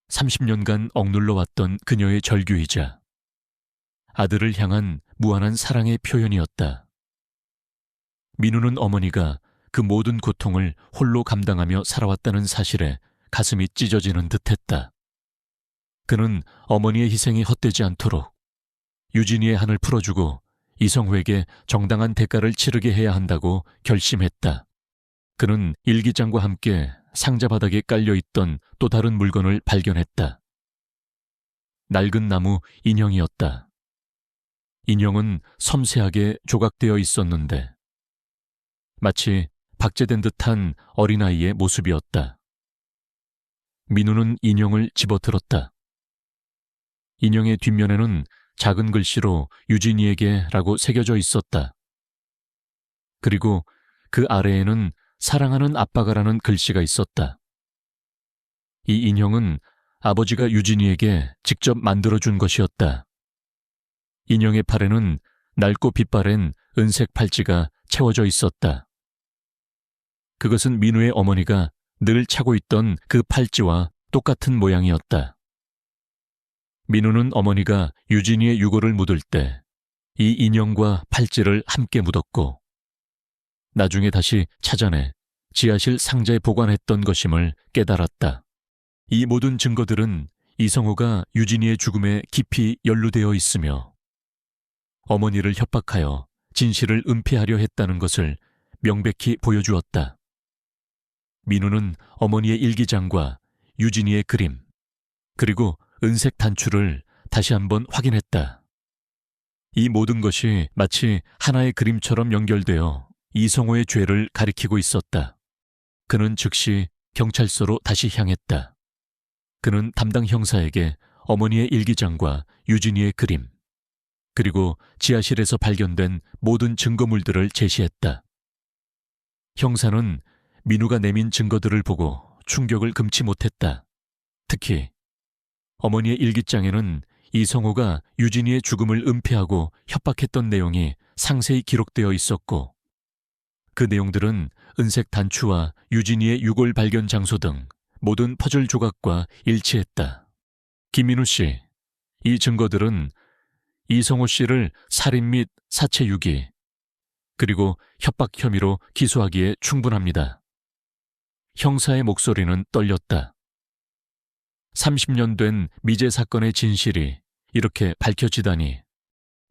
30년간 억눌러 왔던 그녀의 절규이자 아들을 향한 무한한 사랑의 표현이었다. 민우는 어머니가 그 모든 고통을 홀로 감당하며 살아왔다는 사실에 가슴이 찢어지는 듯했다. 그는 어머니의 희생이 헛되지 않도록 유진이의 한을 풀어주고 이성호에게 정당한 대가를 치르게 해야 한다고 결심했다. 그는 일기장과 함께 상자 바닥에 깔려있던 또 다른 물건을 발견했다. 낡은 나무 인형이었다. 인형은 섬세하게 조각되어 있었는데 마치 박제된 듯한 어린아이의 모습이었다. 민우는 인형을 집어들었다. 인형의 뒷면에는 작은 글씨로 유진이에게 라고 새겨져 있었다. 그리고 그 아래에는 사랑하는 아빠가라는 글씨가 있었다. 이 인형은 아버지가 유진이에게 직접 만들어준 것이었다. 인형의 팔에는 낡고 빛바랜 은색 팔찌가 채워져 있었다. 그것은 민우의 어머니가 늘 차고 있던 그 팔찌와 똑같은 모양이었다. 민우는 어머니가 유진이의 유골을 묻을 때 이 인형과 팔찌를 함께 묻었고 나중에 다시 찾아내 지하실 상자에 보관했던 것임을 깨달았다. 이 모든 증거들은 이성호가 유진이의 죽음에 깊이 연루되어 있으며 어머니를 협박하여 진실을 은폐하려 했다는 것을 명백히 보여주었다. 민우는 어머니의 일기장과 유진이의 그림, 그리고 은색 단추를 다시 한번 확인했다. 이 모든 것이 마치 하나의 그림처럼 연결되어 이성호의 죄를 가리키고 있었다. 그는 즉시 경찰서로 다시 향했다. 그는 담당 형사에게 어머니의 일기장과 유진이의 그림, 그리고 지하실에서 발견된 모든 증거물들을 제시했다. 형사는 민우가 내민 증거들을 보고 충격을 금치 못했다. 특히 어머니의 일기장에는 이성호가 유진이의 죽음을 은폐하고 협박했던 내용이 상세히 기록되어 있었고 그 내용들은 은색 단추와 유진이의 유골 발견 장소 등 모든 퍼즐 조각과 일치했다. 김민우 씨, 이 증거들은 이성호 씨를 살인 및 사체 유기, 그리고 협박 혐의로 기소하기에 충분합니다. 형사의 목소리는 떨렸다. 30년 된 미제 사건의 진실이 이렇게 밝혀지다니.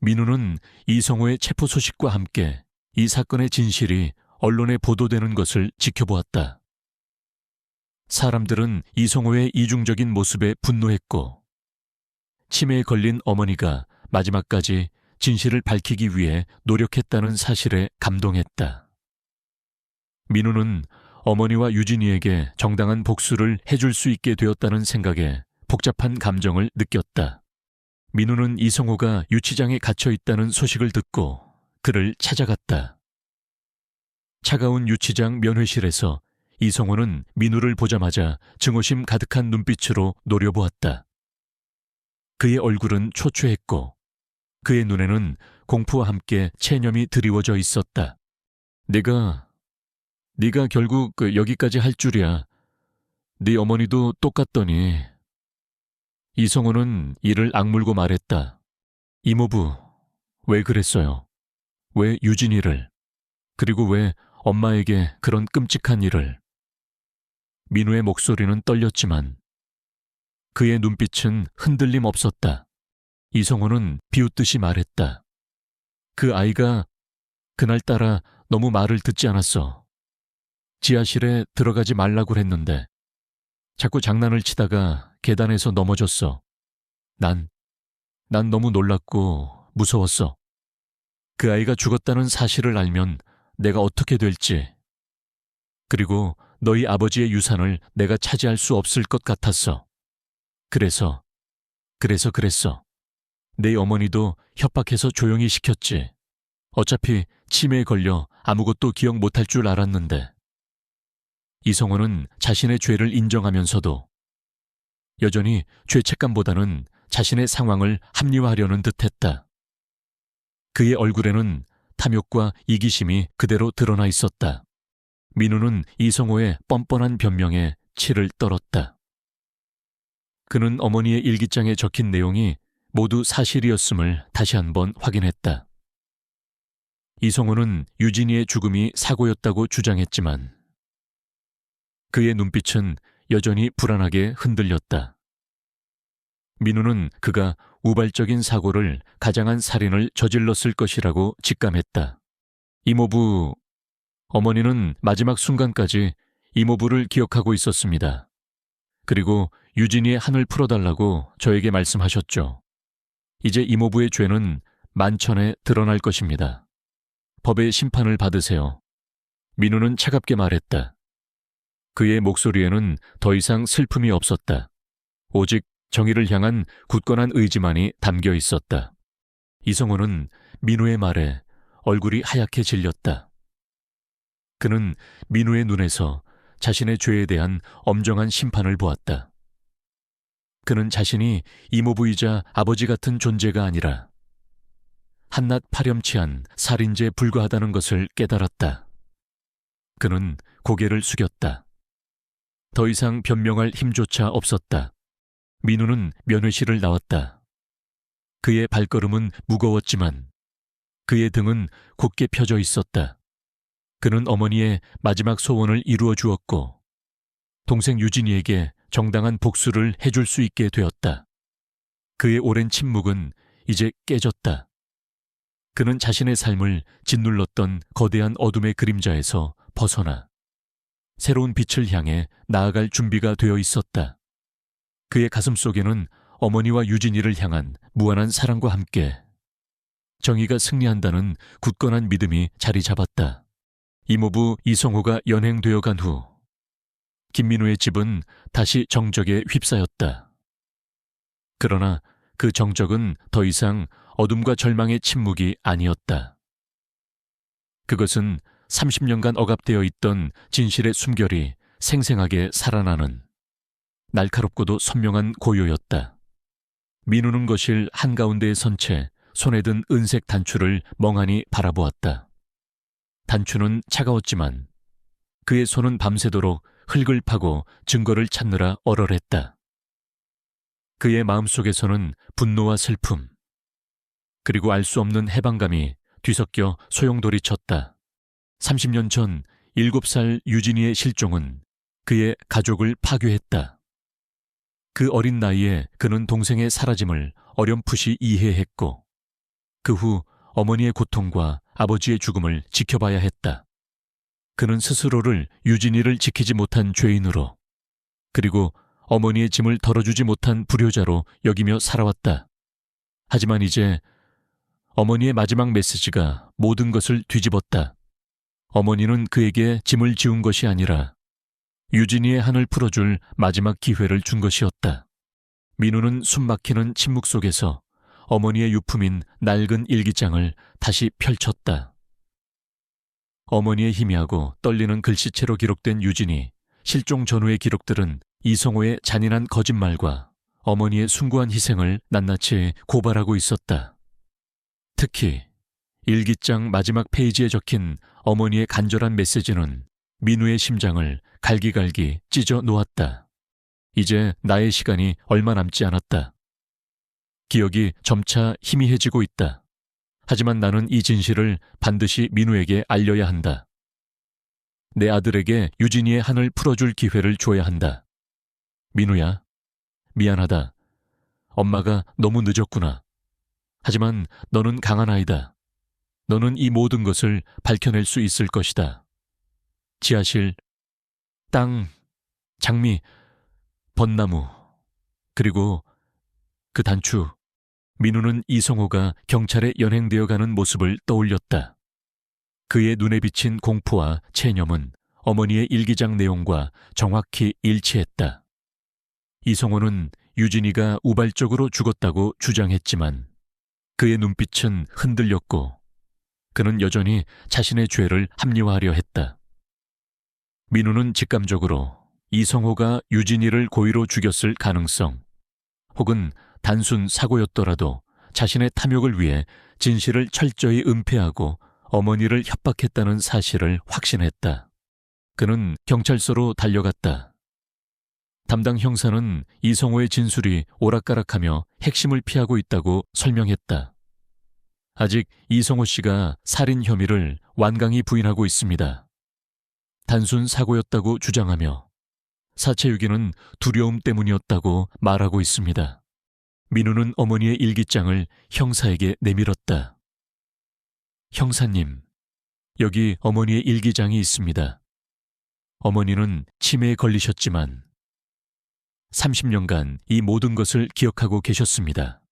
민우는 이성호의 체포 소식과 함께 이 사건의 진실이 언론에 보도되는 것을 지켜보았다. 사람들은 이성호의 이중적인 모습에 분노했고, 치매에 걸린 어머니가 마지막까지 진실을 밝히기 위해 노력했다는 사실에 감동했다. 민우는 어머니와 유진이에게 정당한 복수를 해줄 수 있게 되었다는 생각에 복잡한 감정을 느꼈다. 민우는 이성호가 유치장에 갇혀 있다는 소식을 듣고 그를 찾아갔다. 차가운 유치장 면회실에서 이성호는 민우를 보자마자 증오심 가득한 눈빛으로 노려보았다. 그의 얼굴은 초췌했고 그의 눈에는 공포와 함께 체념이 드리워져 있었다. 네가 결국 여기까지 할 줄이야. 네 어머니도 똑같더니. 이성호는 이를 악물고 말했다. 이모부, 왜 그랬어요? 왜 유진이를? 그리고 왜 엄마에게 그런 끔찍한 일을? 민우의 목소리는 떨렸지만 그의 눈빛은 흔들림 없었다. 이성호는 비웃듯이 말했다. 그 아이가 그날따라 너무 말을 듣지 않았어. 지하실에 들어가지 말라고 했는데 자꾸 장난을 치다가 계단에서 넘어졌어. 난 너무 놀랐고 무서웠어. 그 아이가 죽었다는 사실을 알면 내가 어떻게 될지. 그리고 너희 아버지의 유산을 내가 차지할 수 없을 것 같았어. 그래서 그랬어. 내 어머니도 협박해서 조용히 시켰지. 어차피 치매에 걸려 아무것도 기억 못할 줄 알았는데. 이성호는 자신의 죄를 인정하면서도 여전히 죄책감보다는 자신의 상황을 합리화하려는 듯했다. 그의 얼굴에는 탐욕과 이기심이 그대로 드러나 있었다. 민우는 이성호의 뻔뻔한 변명에 치를 떨었다. 그는 어머니의 일기장에 적힌 내용이 모두 사실이었음을 다시 한번 확인했다. 이성호는 유진이의 죽음이 사고였다고 주장했지만 그의 눈빛은 여전히 불안하게 흔들렸다. 민우는 그가 우발적인 사고를 가장한 살인을 저질렀을 것이라고 직감했다. 이모부, 어머니는 마지막 순간까지 이모부를 기억하고 있었습니다. 그리고 유진이의 한을 풀어달라고 저에게 말씀하셨죠. 이제 이모부의 죄는 만천에 드러날 것입니다. 법의 심판을 받으세요. 민우는 차갑게 말했다. 그의 목소리에는 더 이상 슬픔이 없었다. 오직 정의를 향한 굳건한 의지만이 담겨 있었다. 이성호는 민우의 말에 얼굴이 하얗게 질렸다. 그는 민우의 눈에서 자신의 죄에 대한 엄정한 심판을 보았다. 그는 자신이 이모부이자 아버지 같은 존재가 아니라 한낱 파렴치한 살인죄에 불과하다는 것을 깨달았다. 그는 고개를 숙였다. 더 이상 변명할 힘조차 없었다. 민우는 면회실을 나왔다. 그의 발걸음은 무거웠지만 그의 등은 곧게 펴져 있었다. 그는 어머니의 마지막 소원을 이루어 주었고 동생 유진이에게 정당한 복수를 해줄 수 있게 되었다. 그의 오랜 침묵은 이제 깨졌다. 그는 자신의 삶을 짓눌렀던 거대한 어둠의 그림자에서 벗어나 새로운 빛을 향해 나아갈 준비가 되어 있었다. 그의 가슴 속에는 어머니와 유진이를 향한 무한한 사랑과 함께 정의가 승리한다는 굳건한 믿음이 자리 잡았다. 이모부 이성호가 연행되어 간 후 김민우의 집은 다시 정적에 휩싸였다. 그러나 그 정적은 더 이상 어둠과 절망의 침묵이 아니었다. 그것은 30년간 억압되어 있던 진실의 숨결이 생생하게 살아나는 날카롭고도 선명한 고요였다. 민우는 거실 한가운데에 선 채 손에 든 은색 단추를 멍하니 바라보았다. 단추는 차가웠지만 그의 손은 밤새도록 흙을 파고 증거를 찾느라 얼얼했다. 그의 마음속에서는 분노와 슬픔, 그리고 알 수 없는 해방감이 뒤섞여 소용돌이쳤다. 30년 전 7살 유진이의 실종은 그의 가족을 파괴했다. 그 어린 나이에 그는 동생의 사라짐을 어렴풋이 이해했고 그 후 어머니의 고통과 아버지의 죽음을 지켜봐야 했다. 그는 스스로를 유진이를 지키지 못한 죄인으로 그리고 어머니의 짐을 덜어주지 못한 불효자로 여기며 살아왔다. 하지만 이제 어머니의 마지막 메시지가 모든 것을 뒤집었다. 어머니는 그에게 짐을 지운 것이 아니라 유진이의 한을 풀어줄 마지막 기회를 준 것이었다. 민우는 숨막히는 침묵 속에서 어머니의 유품인 낡은 일기장을 다시 펼쳤다. 어머니의 희미하고 떨리는 글씨체로 기록된 유진이 실종 전후의 기록들은 이성호의 잔인한 거짓말과 어머니의 숭고한 희생을 낱낱이 고발하고 있었다. 특히 일기장 마지막 페이지에 적힌 어머니의 간절한 메시지는 민우의 심장을 갈기갈기 찢어 놓았다. 이제 나의 시간이 얼마 남지 않았다. 기억이 점차 희미해지고 있다. 하지만 나는 이 진실을 반드시 민우에게 알려야 한다. 내 아들에게 유진이의 한을 풀어줄 기회를 줘야 한다. 민우야, 미안하다. 엄마가 너무 늦었구나. 하지만 너는 강한 아이다. 너는 이 모든 것을 밝혀낼 수 있을 것이다. 지하실, 땅, 장미, 벚나무, 그리고 그 단추. 민우는 이성호가 경찰에 연행되어 가는 모습을 떠올렸다. 그의 눈에 비친 공포와 체념은 어머니의 일기장 내용과 정확히 일치했다. 이성호는 유진이가 우발적으로 죽었다고 주장했지만 그의 눈빛은 흔들렸고 그는 여전히 자신의 죄를 합리화하려 했다. 민우는 직감적으로 이성호가 유진이를 고의로 죽였을 가능성 혹은 단순 사고였더라도 자신의 탐욕을 위해 진실을 철저히 은폐하고 어머니를 협박했다는 사실을 확신했다. 그는 경찰서로 달려갔다. 담당 형사는 이성호의 진술이 오락가락하며 핵심을 피하고 있다고 설명했다. 아직 이성호 씨가 살인 혐의를 완강히 부인하고 있습니다. 단순 사고였다고 주장하며 사체 유기는 두려움 때문이었다고 말하고 있습니다. 민우는 어머니의 일기장을 형사에게 내밀었다. 형사님, 여기 어머니의 일기장이 있습니다. 어머니는 치매에 걸리셨지만 30년간 이 모든 것을 기억하고 계셨습니다.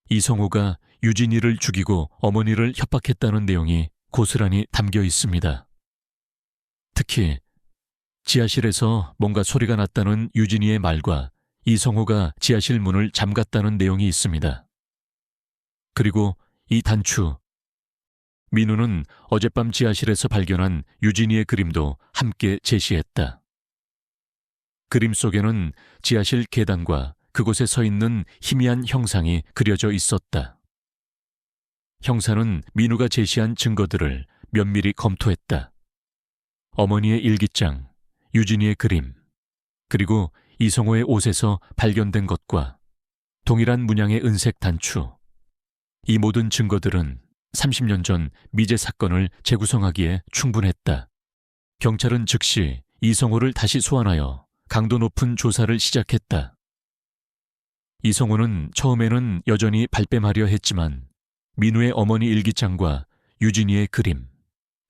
이성호가 유진이를 죽이고 어머니를 협박했다는 내용이 고스란히 담겨 있습니다. 특히 지하실에서 뭔가 소리가 났다는 유진이의 말과 이성호가 지하실 문을 잠갔다는 내용이 있습니다. 그리고 이 단추. 민우는 어젯밤 지하실에서 발견한 유진이의 그림도 함께 제시했다. 그림 속에는 지하실 계단과 그곳에 서 있는 희미한 형상이 그려져 있었다. 형사는 민우가 제시한 증거들을 면밀히 검토했다. 어머니의 일기장, 유진이의 그림, 그리고 이성호의 옷에서 발견된 것과 동일한 문양의 은색 단추. 이 모든 증거들은 30년 전 미제 사건을 재구성하기에 충분했다. 경찰은 즉시 이성호를 다시 소환하여 강도 높은 조사를 시작했다. 이성호는 처음에는 여전히 발뺌하려 했지만 민우의 어머니 일기장과 유진이의 그림,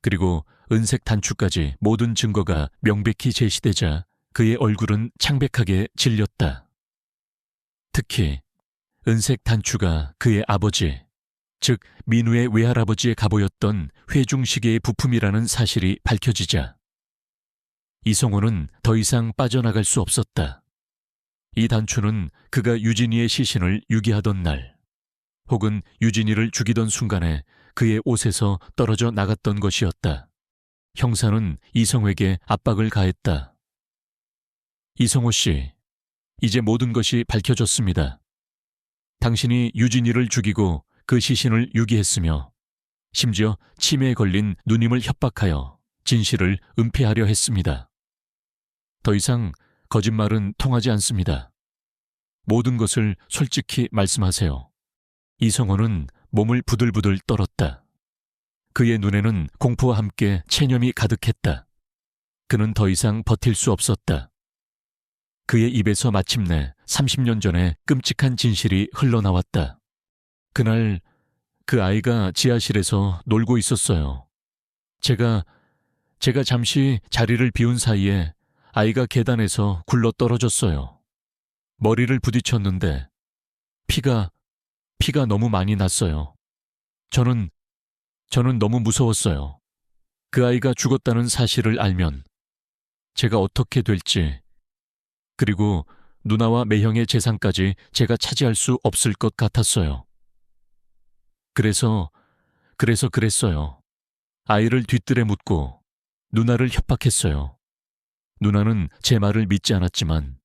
그리고 은색 단추까지 모든 증거가 명백히 제시되자 그의 얼굴은 창백하게 질렸다. 특히 은색 단추가 그의 아버지, 즉 민우의 외할아버지의 갑오였던 회중시계의 부품이라는 사실이 밝혀지자 이성호는 더 이상 빠져나갈 수 없었다. 이 단추는 그가 유진이의 시신을 유기하던 날, 혹은 유진이를 죽이던 순간에 그의 옷에서 떨어져 나갔던 것이었다. 형사는 이성호에게 압박을 가했다. 이성호 씨, 이제 모든 것이 밝혀졌습니다. 당신이 유진이를 죽이고 그 시신을 유기했으며 심지어 치매에 걸린 누님을 협박하여 진실을 은폐하려 했습니다. 더 이상 거짓말은 통하지 않습니다. 모든 것을 솔직히 말씀하세요. 이성호는 몸을 부들부들 떨었다. 그의 눈에는 공포와 함께 체념이 가득했다. 그는 더 이상 버틸 수 없었다. 그의 입에서 마침내 30년 전에 끔찍한 진실이 흘러나왔다. 그날 그 아이가 지하실에서 놀고 있었어요. 제가 잠시 자리를 비운 사이에 아이가 계단에서 굴러 떨어졌어요. 머리를 부딪혔는데 피가 너무 많이 났어요. 저는 너무 무서웠어요. 그 아이가 죽었다는 사실을 알면 제가 어떻게 될지, 그리고 누나와 매형의 재산까지 제가 차지할 수 없을 것 같았어요. 그래서 그랬어요. 아이를 뒤뜰에 묻고 누나를 협박했어요. 누나는 제 말을 믿지 않았지만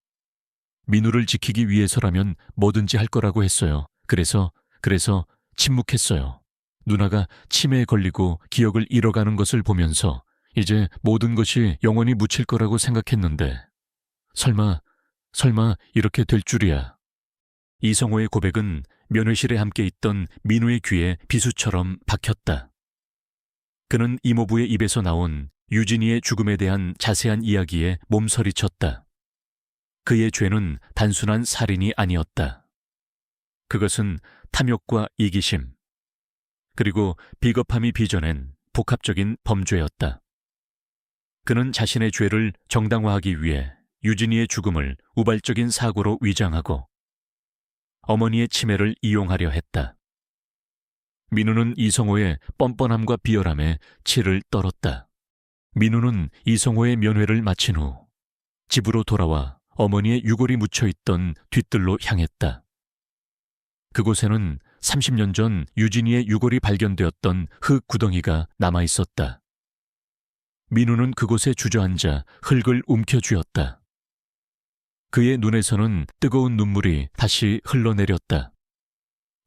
민우를 지키기 위해서라면 뭐든지 할 거라고 했어요. 그래서 침묵했어요. 누나가 치매에 걸리고 기억을 잃어가는 것을 보면서 이제 모든 것이 영원히 묻힐 거라고 생각했는데 설마 이렇게 될 줄이야. 이성호의 고백은 면회실에 함께 있던 민우의 귀에 비수처럼 박혔다. 그는 이모부의 입에서 나온 유진이의 죽음에 대한 자세한 이야기에 몸서리쳤다. 그의 죄는 단순한 살인이 아니었다. 그것은 탐욕과 이기심, 그리고 비겁함이 빚어낸 복합적인 범죄였다. 그는 자신의 죄를 정당화하기 위해 유진이의 죽음을 우발적인 사고로 위장하고 어머니의 치매를 이용하려 했다. 민우는 이성호의 뻔뻔함과 비열함에 치를 떨었다. 민우는 이성호의 면회를 마친 후 집으로 돌아와 어머니의 유골이 묻혀있던 뒤뜰로 향했다. 그곳에는 30년 전 유진이의 유골이 발견되었던 흙 구덩이가 남아있었다. 민우는 그곳에 주저앉아 흙을 움켜쥐었다. 그의 눈에서는 뜨거운 눈물이 다시 흘러내렸다.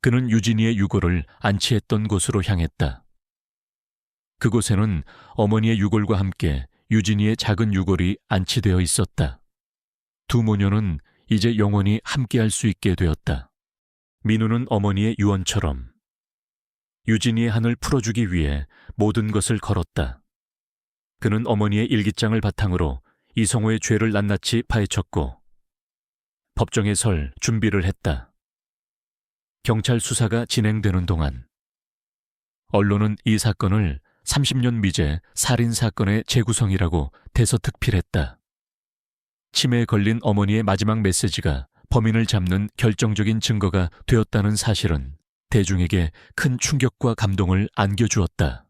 그는 유진이의 유골을 안치했던 곳으로 향했다. 그곳에는 어머니의 유골과 함께 유진이의 작은 유골이 안치되어 있었다. 두 모녀는 이제 영원히 함께할 수 있게 되었다. 민우는 어머니의 유언처럼 유진이의 한을 풀어주기 위해 모든 것을 걸었다. 그는 어머니의 일기장을 바탕으로 이성호의 죄를 낱낱이 파헤쳤고 법정에 설 준비를 했다. 경찰 수사가 진행되는 동안 언론은 이 사건을 30년 미제 살인사건의 재구성이라고 대서특필했다. 치매에 걸린 어머니의 마지막 메시지가 범인을 잡는 결정적인 증거가 되었다는 사실은 대중에게 큰 충격과 감동을 안겨주었다.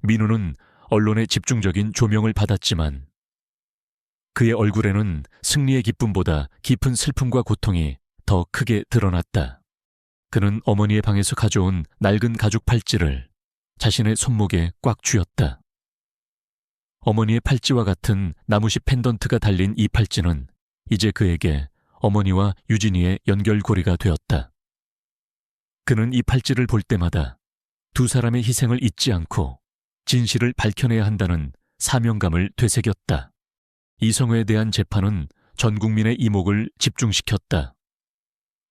민우는 언론의 집중적인 조명을 받았지만 그의 얼굴에는 승리의 기쁨보다 깊은 슬픔과 고통이 더 크게 드러났다. 그는 어머니의 방에서 가져온 낡은 가죽 팔찌를 자신의 손목에 꽉 쥐었다. 어머니의 팔찌와 같은 나무십 펜던트가 달린 이 팔찌는 이제 그에게 어머니와 유진이의 연결고리가 되었다. 그는 이 팔찌를 볼 때마다 두 사람의 희생을 잊지 않고 진실을 밝혀내야 한다는 사명감을 되새겼다. 이성호에 대한 재판은 전 국민의 이목을 집중시켰다.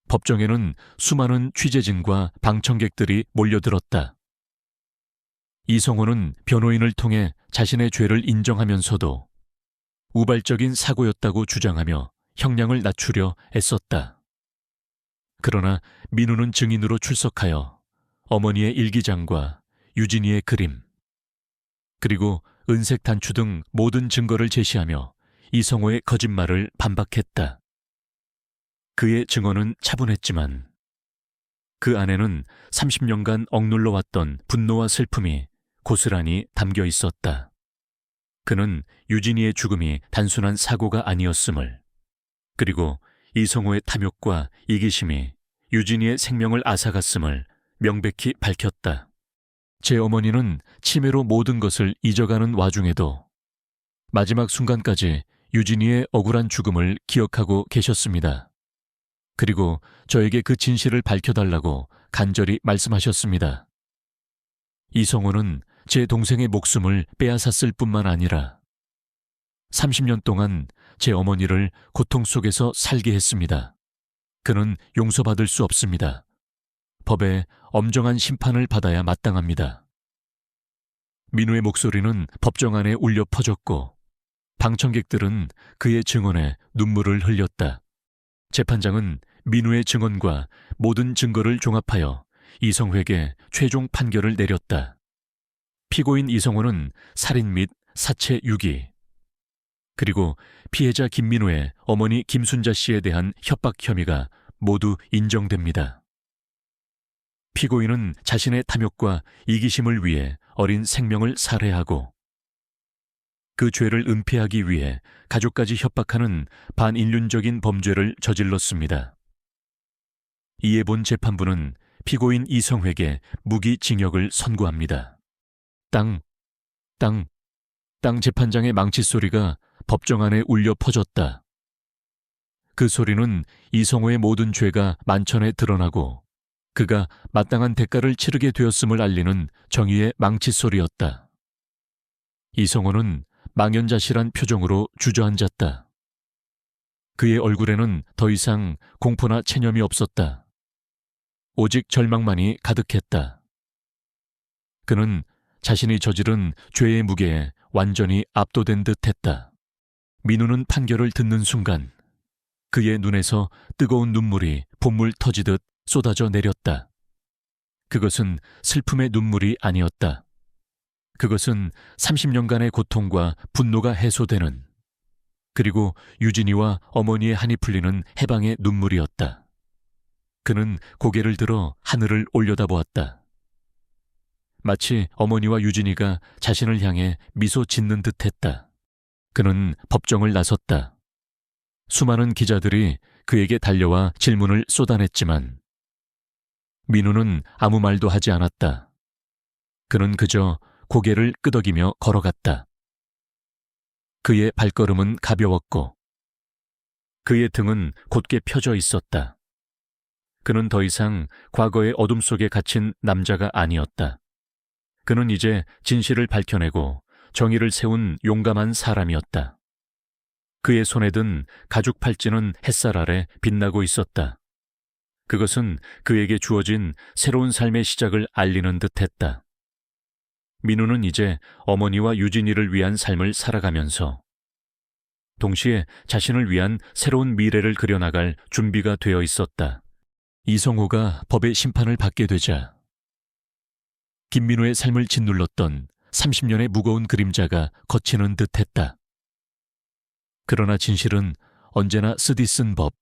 법정에는 수많은 취재진과 방청객들이 몰려들었다. 이성호는 변호인을 통해 자신의 죄를 인정하면서도 우발적인 사고였다고 주장하며 형량을 낮추려 애썼다. 그러나 민우는 증인으로 출석하여 어머니의 일기장과 유진이의 그림, 그리고 은색 단추 등 모든 증거를 제시하며 이성호의 거짓말을 반박했다. 그의 증언은 차분했지만 그 안에는 30년간 억눌러 왔던 분노와 슬픔이 고스란히 담겨 있었다. 그는 유진이의 죽음이 단순한 사고가 아니었음을, 그리고 이성호의 탐욕과 이기심이 유진이의 생명을 앗아갔음을 명백히 밝혔다. 제 어머니는 치매로 모든 것을 잊어가는 와중에도 마지막 순간까지 유진이의 억울한 죽음을 기억하고 계셨습니다. 그리고 저에게 그 진실을 밝혀달라고 간절히 말씀하셨습니다. 이성호는 제 동생의 목숨을 빼앗았을 뿐만 아니라 30년 동안 제 어머니를 고통 속에서 살게 했습니다. 그는 용서받을 수 없습니다. 법에 엄정한 심판을 받아야 마땅합니다. 민우의 목소리는 법정 안에 울려 퍼졌고 방청객들은 그의 증언에 눈물을 흘렸다. 재판장은 민우의 증언과 모든 증거를 종합하여 이성회에게 최종 판결을 내렸다. 피고인 이성호는 살인 및 사체 유기, 그리고 피해자 김민우의 어머니 김순자 씨에 대한 협박 혐의가 모두 인정됩니다. 피고인은 자신의 탐욕과 이기심을 위해 어린 생명을 살해하고 그 죄를 은폐하기 위해 가족까지 협박하는 반인륜적인 범죄를 저질렀습니다. 이에 본 재판부는 피고인 이성회에게 무기징역을 선고합니다. 땅 재판장의 망치 소리가 법정 안에 울려 퍼졌다. 그 소리는 이성호의 모든 죄가 만천에 드러나고 그가 마땅한 대가를 치르게 되었음을 알리는 정의의 망치 소리였다. 이성호는 망연자실한 표정으로 주저앉았다. 그의 얼굴에는 더 이상 공포나 체념이 없었다. 오직 절망만이 가득했다. 그는 자신이 저지른 죄의 무게에 완전히 압도된 듯했다. 민우는 판결을 듣는 순간 그의 눈에서 뜨거운 눈물이 봇물 터지듯 쏟아져 내렸다. 그것은 슬픔의 눈물이 아니었다. 그것은 30년간의 고통과 분노가 해소되는, 그리고 유진이와 어머니의 한이 풀리는 해방의 눈물이었다. 그는 고개를 들어 하늘을 올려다보았다. 마치 어머니와 유진이가 자신을 향해 미소 짓는 듯했다. 그는 법정을 나섰다. 수많은 기자들이 그에게 달려와 질문을 쏟아냈지만 민우는 아무 말도 하지 않았다. 그는 그저 고개를 끄덕이며 걸어갔다. 그의 발걸음은 가벼웠고 그의 등은 곧게 펴져 있었다. 그는 더 이상 과거의 어둠 속에 갇힌 남자가 아니었다. 그는 이제 진실을 밝혀내고 정의를 세운 용감한 사람이었다. 그의 손에 든 가죽 팔찌는 햇살 아래 빛나고 있었다. 그것은 그에게 주어진 새로운 삶의 시작을 알리는 듯했다. 민우는 이제 어머니와 유진이를 위한 삶을 살아가면서 동시에 자신을 위한 새로운 미래를 그려나갈 준비가 되어 있었다. 이성호가 법의 심판을 받게 되자 김민우의 삶을 짓눌렀던 30년의 무거운 그림자가 걷히는 듯했다. 그러나 진실은 언제나 쓰디 쓴 법.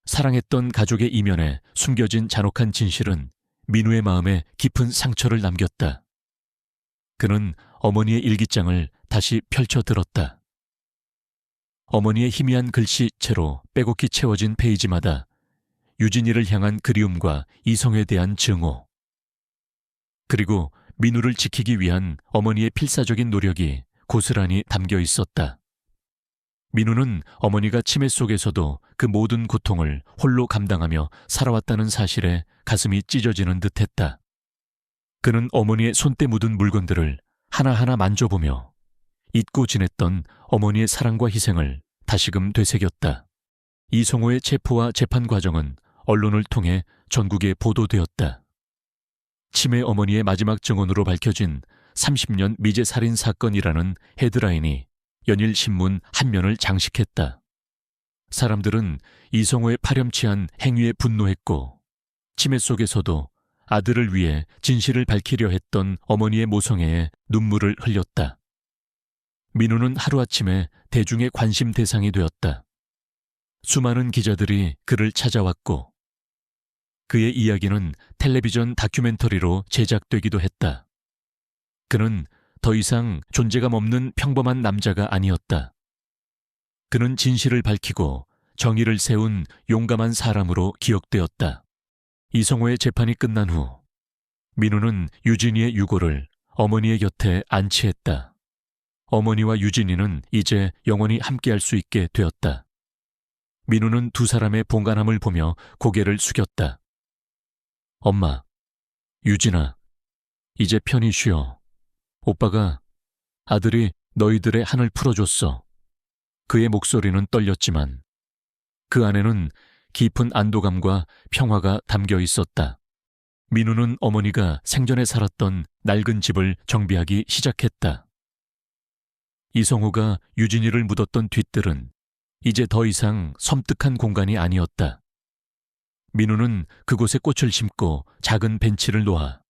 사랑했던 가족의 이면에 숨겨진 잔혹한 진실은 민우의 마음에 깊은 상처를 남겼다. 그는 어머니의 일기장을 다시 펼쳐 들었다. 어머니의 희미한 글씨체로 빼곡히 채워진 페이지마다 유진이를 향한 그리움과 이성에 대한 증오, 그리고 민우를 지키기 위한 어머니의 필사적인 노력이 고스란히 담겨 있었다. 민우는 어머니가 치매 속에서도 그 모든 고통을 홀로 감당하며 살아왔다는 사실에 가슴이 찢어지는 듯했다. 그는 어머니의 손때 묻은 물건들을 하나하나 만져보며 잊고 지냈던 어머니의 사랑과 희생을 다시금 되새겼다. 이성호의 체포와 재판 과정은 언론을 통해 전국에 보도되었다. 치매 어머니의 마지막 증언으로 밝혀진 30년 미제 살인 사건이라는 헤드라인이 연일 신문 한 면을 장식했다. 사람들은 이성호의 파렴치한 행위에 분노했고 치매 속에서도 아들을 위해 진실을 밝히려 했던 어머니의 모성애에 눈물을 흘렸다. 민우는 하루아침에 대중의 관심 대상이 되었다. 수많은 기자들이 그를 찾아왔고 그의 이야기는 텔레비전 다큐멘터리로 제작되기도 했다. 그는 더 이상 존재감 없는 평범한 남자가 아니었다. 그는 진실을 밝히고 정의를 세운 용감한 사람으로 기억되었다. 이성호의 재판이 끝난 후 민우는 유진이의 유고를 어머니의 곁에 안치했다. 어머니와 유진이는 이제 영원히 함께할 수 있게 되었다. 민우는 두 사람의 봉간함을 보며 고개를 숙였다. 엄마, 유진아, 이제 편히 쉬어. 오빠가, 아들이 너희들의 한을 풀어줬어. 그의 목소리는 떨렸지만 그 안에는 깊은 안도감과 평화가 담겨 있었다. 민우는 어머니가 생전에 살았던 낡은 집을 정비하기 시작했다. 이성호가 유진이를 묻었던 뒤뜰은 이제 더 이상 섬뜩한 공간이 아니었다. 민우는 그곳에 꽃을 심고 작은 벤치를 놓아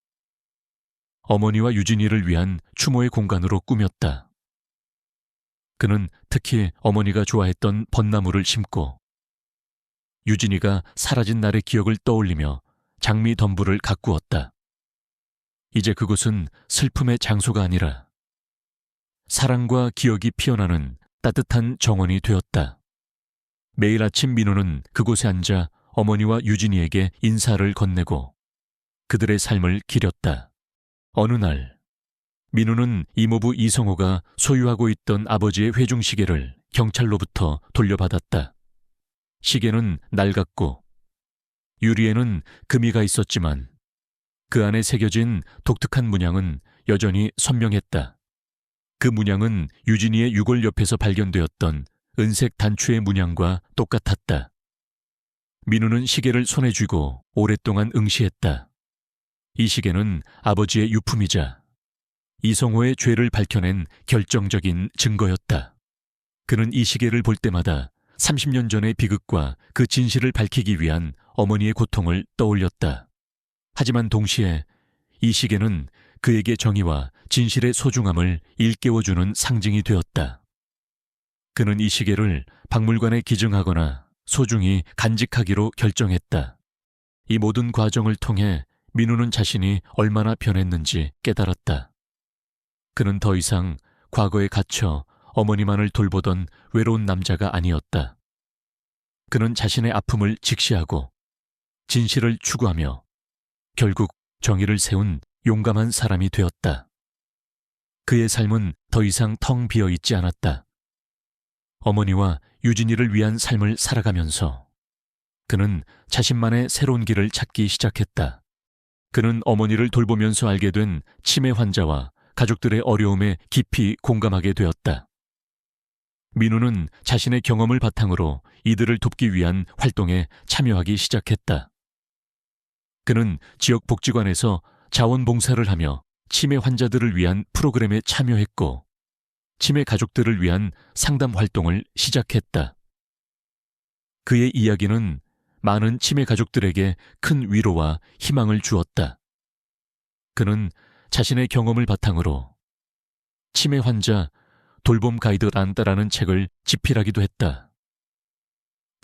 어머니와 유진이를 위한 추모의 공간으로 꾸몄다. 그는 특히 어머니가 좋아했던 벚나무를 심고 유진이가 사라진 날의 기억을 떠올리며 장미 덤불을 가꾸었다. 이제 그곳은 슬픔의 장소가 아니라 사랑과 기억이 피어나는 따뜻한 정원이 되었다. 매일 아침 민우는 그곳에 앉아 어머니와 유진이에게 인사를 건네고 그들의 삶을 기렸다. 어느 날 민우는 이모부 이성호가 소유하고 있던 아버지의 회중시계를 경찰로부터 돌려받았다. 시계는 낡았고 유리에는 금이가 있었지만 그 안에 새겨진 독특한 문양은 여전히 선명했다. 그 문양은 유진이의 유골 옆에서 발견되었던 은색 단추의 문양과 똑같았다. 민우는 시계를 손에 쥐고 오랫동안 응시했다. 이 시계는 아버지의 유품이자 이성호의 죄를 밝혀낸 결정적인 증거였다. 그는 이 시계를 볼 때마다 30년 전의 비극과 그 진실을 밝히기 위한 어머니의 고통을 떠올렸다. 하지만 동시에 이 시계는 그에게 정의와 진실의 소중함을 일깨워주는 상징이 되었다. 그는 이 시계를 박물관에 기증하거나 소중히 간직하기로 결정했다. 이 모든 과정을 통해 민우는 자신이 얼마나 변했는지 깨달았다. 그는 더 이상 과거에 갇혀 어머니만을 돌보던 외로운 남자가 아니었다. 그는 자신의 아픔을 직시하고 진실을 추구하며 결국 정의를 세운 용감한 사람이 되었다. 그의 삶은 더 이상 텅 비어 있지 않았다. 어머니와 유진이를 위한 삶을 살아가면서 그는 자신만의 새로운 길을 찾기 시작했다. 그는 어머니를 돌보면서 알게 된 치매 환자와 가족들의 어려움에 깊이 공감하게 되었다. 민우는 자신의 경험을 바탕으로 이들을 돕기 위한 활동에 참여하기 시작했다. 그는 지역 복지관에서 자원봉사를 하며 치매 환자들을 위한 프로그램에 참여했고 치매 가족들을 위한 상담 활동을 시작했다. 그의 이야기는 많은 치매 가족들에게 큰 위로와 희망을 주었다. 그는 자신의 경험을 바탕으로 치매 환자 돌봄 가이드란다라는 책을 집필하기도 했다.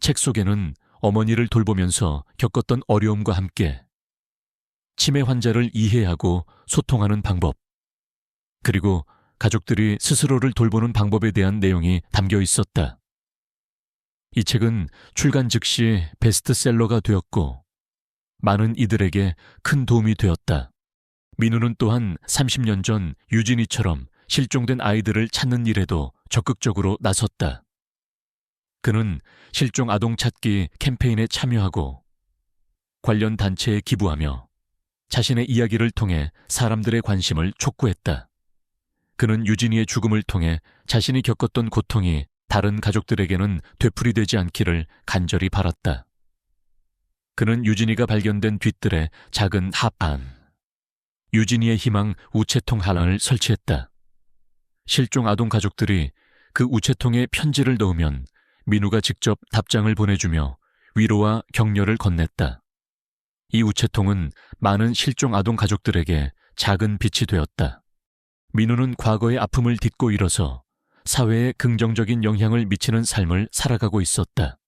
책 속에는 어머니를 돌보면서 겪었던 어려움과 함께 치매 환자를 이해하고 소통하는 방법, 그리고 가족들이 스스로를 돌보는 방법에 대한 내용이 담겨 있었다. 이 책은 출간 즉시 베스트셀러가 되었고 많은 이들에게 큰 도움이 되었다. 민우는 또한 30년 전 유진이처럼 실종된 아이들을 찾는 일에도 적극적으로 나섰다. 그는 실종 아동 찾기 캠페인에 참여하고 관련 단체에 기부하며 자신의 이야기를 통해 사람들의 관심을 촉구했다. 그는 유진이의 죽음을 통해 자신이 겪었던 고통이 다른 가족들에게는 되풀이되지 않기를 간절히 바랐다. 그는 유진이가 발견된 뒤뜰에 작은 합판, 유진이의 희망 우체통 하나를 설치했다. 실종 아동 가족들이 그 우체통에 편지를 넣으면 민우가 직접 답장을 보내주며 위로와 격려를 건넸다. 이 우체통은 많은 실종 아동 가족들에게 작은 빛이 되었다. 민우는 과거의 아픔을 딛고 일어서 사회에 긍정적인 영향을 미치는 삶을 살아가고 있었다.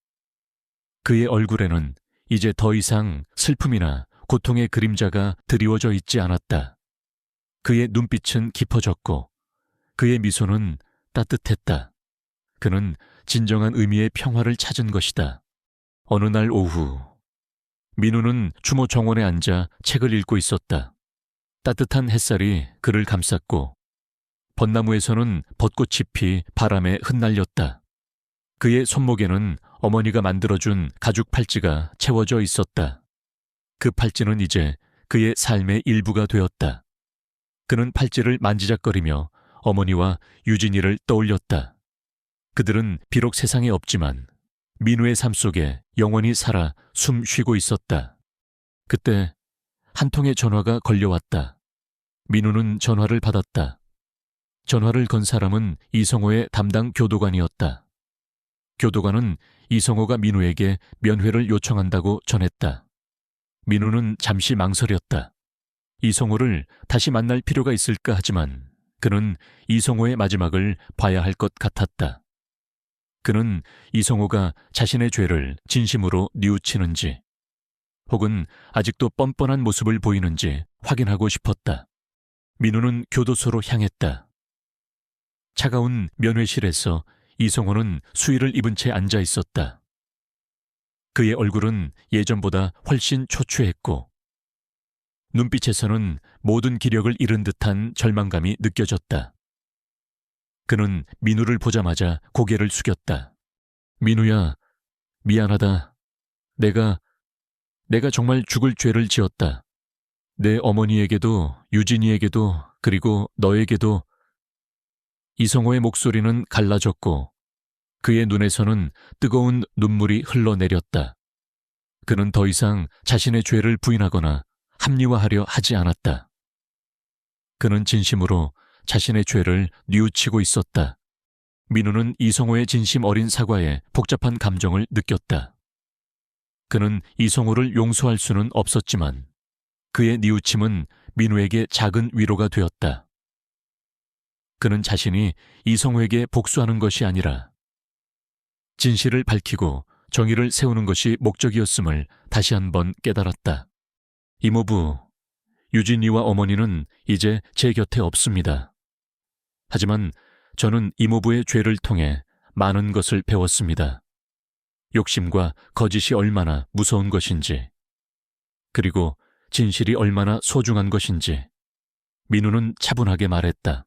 그의 얼굴에는 이제 더 이상 슬픔이나 고통의 그림자가 드리워져 있지 않았다. 그의 눈빛은 깊어졌고 그의 미소는 따뜻했다. 그는 진정한 의미의 평화를 찾은 것이다. 어느 날 오후, 민우는 추모 정원에 앉아 책을 읽고 있었다. 따뜻한 햇살이 그를 감쌌고 벚나무에서는 벚꽃이 피 바람에 흩날렸다. 그의 손목에는 어머니가 만들어준 가죽 팔찌가 채워져 있었다. 그 팔찌는 이제 그의 삶의 일부가 되었다. 그는 팔찌를 만지작거리며 어머니와 유진이를 떠올렸다. 그들은 비록 세상에 없지만 민우의 삶 속에 영원히 살아 숨 쉬고 있었다. 그때 한 통의 전화가 걸려왔다. 민우는 전화를 받았다. 전화를 건 사람은 이성호의 담당 교도관이었다. 교도관은 이성호가 민우에게 면회를 요청한다고 전했다. 민우는 잠시 망설였다. 이성호를 다시 만날 필요가 있을까 하지만 그는 이성호의 마지막을 봐야 할 것 같았다. 그는 이성호가 자신의 죄를 진심으로 뉘우치는지 혹은 아직도 뻔뻔한 모습을 보이는지 확인하고 싶었다. 민우는 교도소로 향했다. 차가운 면회실에서 이성호는 수의를 입은 채 앉아 있었다. 그의 얼굴은 예전보다 훨씬 초췌했고 눈빛에서는 모든 기력을 잃은 듯한 절망감이 느껴졌다. 그는 민우를 보자마자 고개를 숙였다. 민우야, 미안하다. 내가 정말 죽을 죄를 지었다. 내 어머니에게도 유진이에게도 그리고 너에게도. 이성호의 목소리는 갈라졌고 그의 눈에서는 뜨거운 눈물이 흘러내렸다. 그는 더 이상 자신의 죄를 부인하거나 합리화하려 하지 않았다. 그는 진심으로 자신의 죄를 뉘우치고 있었다. 민우는 이성호의 진심 어린 사과에 복잡한 감정을 느꼈다. 그는 이성호를 용서할 수는 없었지만 그의 뉘우침은 민우에게 작은 위로가 되었다. 그는 자신이 이성호에게 복수하는 것이 아니라 진실을 밝히고 정의를 세우는 것이 목적이었음을 다시 한번 깨달았다. 이모부, 유진이와 어머니는 이제 제 곁에 없습니다. 하지만 저는 이모부의 죄를 통해 많은 것을 배웠습니다. 욕심과 거짓이 얼마나 무서운 것인지, 그리고 진실이 얼마나 소중한 것인지. 민우는 차분하게 말했다.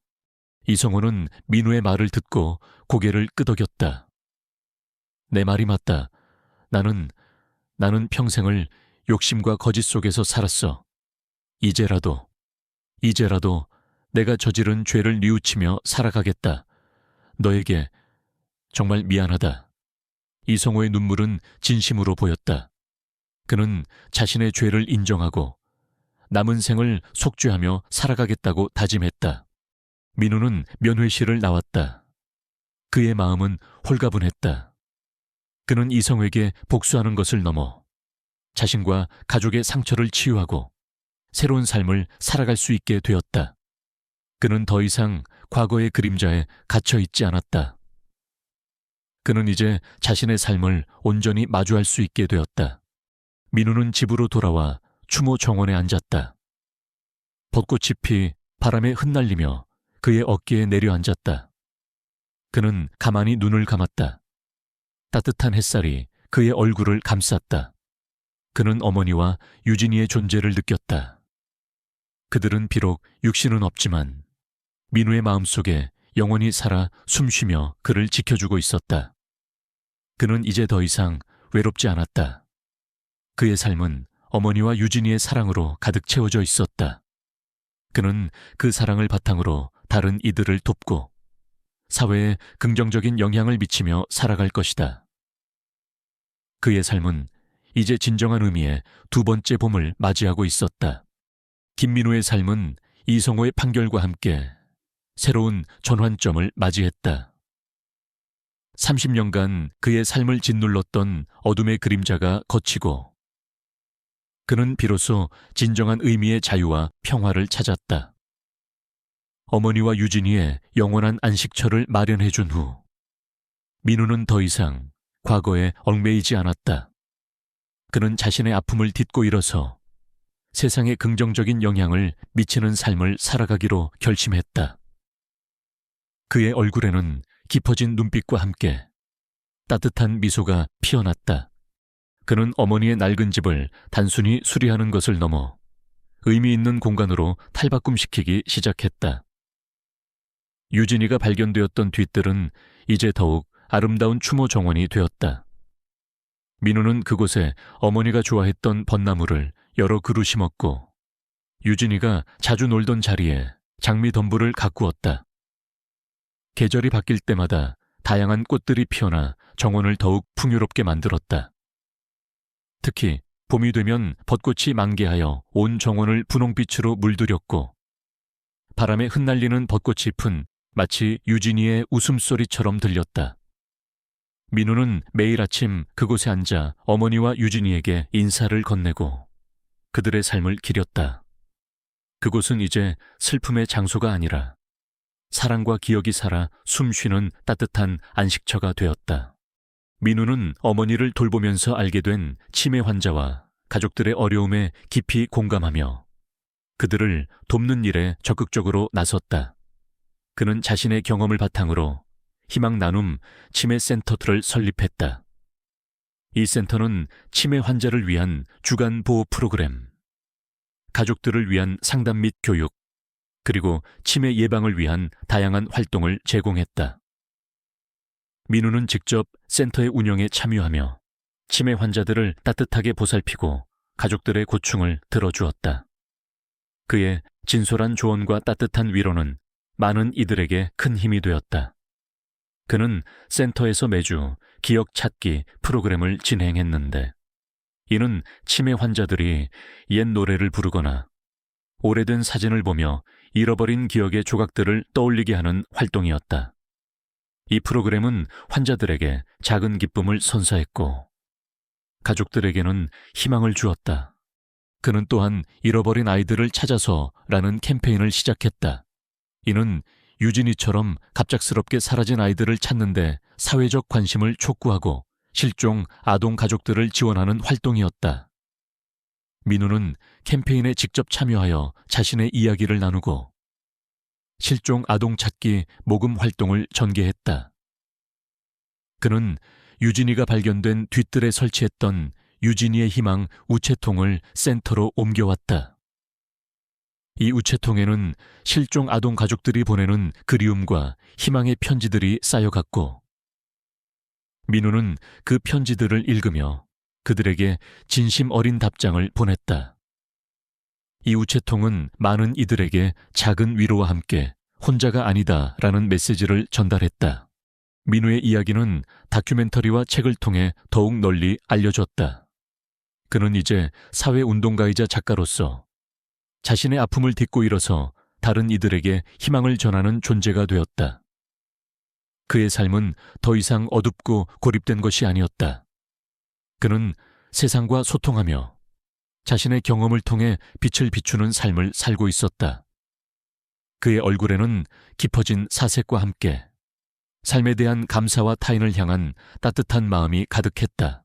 이성호는 민우의 말을 듣고 고개를 끄덕였다. 내 말이 맞다. 나는 평생을 욕심과 거짓 속에서 살았어. 이제라도 내가 저지른 죄를 뉘우치며 살아가겠다. 너에게 정말 미안하다. 이성호의 눈물은 진심으로 보였다. 그는 자신의 죄를 인정하고 남은 생을 속죄하며 살아가겠다고 다짐했다. 민우는 면회실을 나왔다. 그의 마음은 홀가분했다. 그는 이성호에게 복수하는 것을 넘어 자신과 가족의 상처를 치유하고 새로운 삶을 살아갈 수 있게 되었다. 그는 더 이상 과거의 그림자에 갇혀 있지 않았다. 그는 이제 자신의 삶을 온전히 마주할 수 있게 되었다. 민우는 집으로 돌아와 추모 정원에 앉았다. 벚꽃이 피 바람에 흩날리며 그의 어깨에 내려앉았다. 그는 가만히 눈을 감았다. 따뜻한 햇살이 그의 얼굴을 감쌌다. 그는 어머니와 유진이의 존재를 느꼈다. 그들은 비록 육신은 없지만 민우의 마음속에 영원히 살아 숨쉬며 그를 지켜주고 있었다. 그는 이제 더 이상 외롭지 않았다. 그의 삶은 어머니와 유진이의 사랑으로 가득 채워져 있었다. 그는 그 사랑을 바탕으로 다른 이들을 돕고 사회에 긍정적인 영향을 미치며 살아갈 것이다. 그의 삶은 이제 진정한 의미의 두 번째 봄을 맞이하고 있었다. 김민우의 삶은 이성호의 판결과 함께 새로운 전환점을 맞이했다. 30년간 그의 삶을 짓눌렀던 어둠의 그림자가 걷히고 그는 비로소 진정한 의미의 자유와 평화를 찾았다. 어머니와 유진이의 영원한 안식처를 마련해 준 후 민우는 더 이상 과거에 얽매이지 않았다. 그는 자신의 아픔을 딛고 일어서 세상에 긍정적인 영향을 미치는 삶을 살아가기로 결심했다. 그의 얼굴에는 깊어진 눈빛과 함께 따뜻한 미소가 피어났다. 그는 어머니의 낡은 집을 단순히 수리하는 것을 넘어 의미 있는 공간으로 탈바꿈시키기 시작했다. 유진이가 발견되었던 뒤뜰은 이제 더욱 아름다운 추모 정원이 되었다. 민우는 그곳에 어머니가 좋아했던 벚나무를 여러 그루 심었고 유진이가 자주 놀던 자리에 장미 덤불을 가꾸었다. 계절이 바뀔 때마다 다양한 꽃들이 피어나 정원을 더욱 풍요롭게 만들었다. 특히 봄이 되면 벚꽃이 만개하여 온 정원을 분홍빛으로 물들였고 바람에 흩날리는 벚꽃잎은 마치 유진이의 웃음소리처럼 들렸다. 민우는 매일 아침 그곳에 앉아 어머니와 유진이에게 인사를 건네고 그들의 삶을 기렸다. 그곳은 이제 슬픔의 장소가 아니라 사랑과 기억이 살아 숨쉬는 따뜻한 안식처가 되었다. 민우는 어머니를 돌보면서 알게 된 치매 환자와 가족들의 어려움에 깊이 공감하며 그들을 돕는 일에 적극적으로 나섰다. 그는 자신의 경험을 바탕으로 희망 나눔 치매 센터를 설립했다. 이 센터는 치매 환자를 위한 주간 보호 프로그램, 가족들을 위한 상담 및 교육, 그리고 치매 예방을 위한 다양한 활동을 제공했다. 민우는 직접 센터의 운영에 참여하며 치매 환자들을 따뜻하게 보살피고 가족들의 고충을 들어주었다. 그의 진솔한 조언과 따뜻한 위로는 많은 이들에게 큰 힘이 되었다. 그는 센터에서 매주 기억 찾기 프로그램을 진행했는데 이는 치매 환자들이 옛 노래를 부르거나 오래된 사진을 보며 잃어버린 기억의 조각들을 떠올리게 하는 활동이었다. 이 프로그램은 환자들에게 작은 기쁨을 선사했고 가족들에게는 희망을 주었다. 그는 또한 잃어버린 아이들을 찾아서라는 캠페인을 시작했다. 이는 유진이처럼 갑작스럽게 사라진 아이들을 찾는데 사회적 관심을 촉구하고 실종 아동 가족들을 지원하는 활동이었다. 민우는 캠페인에 직접 참여하여 자신의 이야기를 나누고 실종 아동 찾기 모금 활동을 전개했다. 그는 유진이가 발견된 뒤뜰에 설치했던 유진이의 희망 우체통을 센터로 옮겨왔다. 이 우체통에는 실종 아동 가족들이 보내는 그리움과 희망의 편지들이 쌓여갔고 민우는 그 편지들을 읽으며 그들에게 진심 어린 답장을 보냈다. 이 우체통은 많은 이들에게 작은 위로와 함께 혼자가 아니다라는 메시지를 전달했다. 민우의 이야기는 다큐멘터리와 책을 통해 더욱 널리 알려졌다. 그는 이제 사회운동가이자 작가로서 자신의 아픔을 딛고 일어서 다른 이들에게 희망을 전하는 존재가 되었다. 그의 삶은 더 이상 어둡고 고립된 것이 아니었다. 그는 세상과 소통하며 자신의 경험을 통해 빛을 비추는 삶을 살고 있었다. 그의 얼굴에는 깊어진 사색과 함께 삶에 대한 감사와 타인을 향한 따뜻한 마음이 가득했다.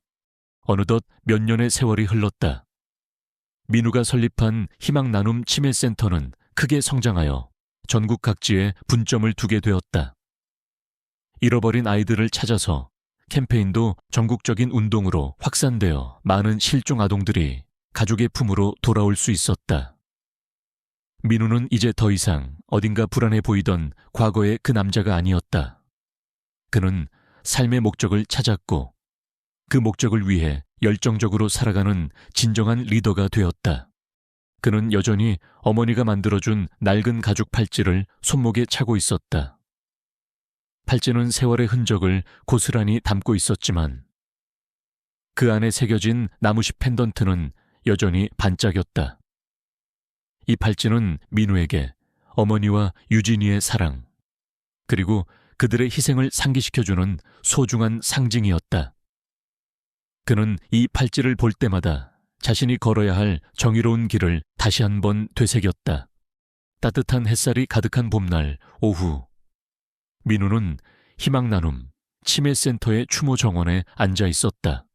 어느덧 몇 년의 세월이 흘렀다. 민우가 설립한 희망 나눔 치매 센터는 크게 성장하여 전국 각지에 분점을 두게 되었다. 잃어버린 아이들을 찾아서 캠페인도 전국적인 운동으로 확산되어 많은 실종 아동들이 가족의 품으로 돌아올 수 있었다. 민우는 이제 더 이상 어딘가 불안해 보이던 과거의 그 남자가 아니었다. 그는 삶의 목적을 찾았고 그 목적을 위해 열정적으로 살아가는 진정한 리더가 되었다. 그는 여전히 어머니가 만들어준 낡은 가죽 팔찌를 손목에 차고 있었다. 팔찌는 세월의 흔적을 고스란히 담고 있었지만 그 안에 새겨진 나무십 펜던트는 여전히 반짝였다. 이 팔찌는 민우에게 어머니와 유진이의 사랑, 그리고 그들의 희생을 상기시켜주는 소중한 상징이었다. 그는 이 팔찌를 볼 때마다 자신이 걸어야 할 정의로운 길을 다시 한번 되새겼다. 따뜻한 햇살이 가득한 봄날 오후, 민우는 희망 나눔 치매센터의 추모 정원에 앉아 있었다.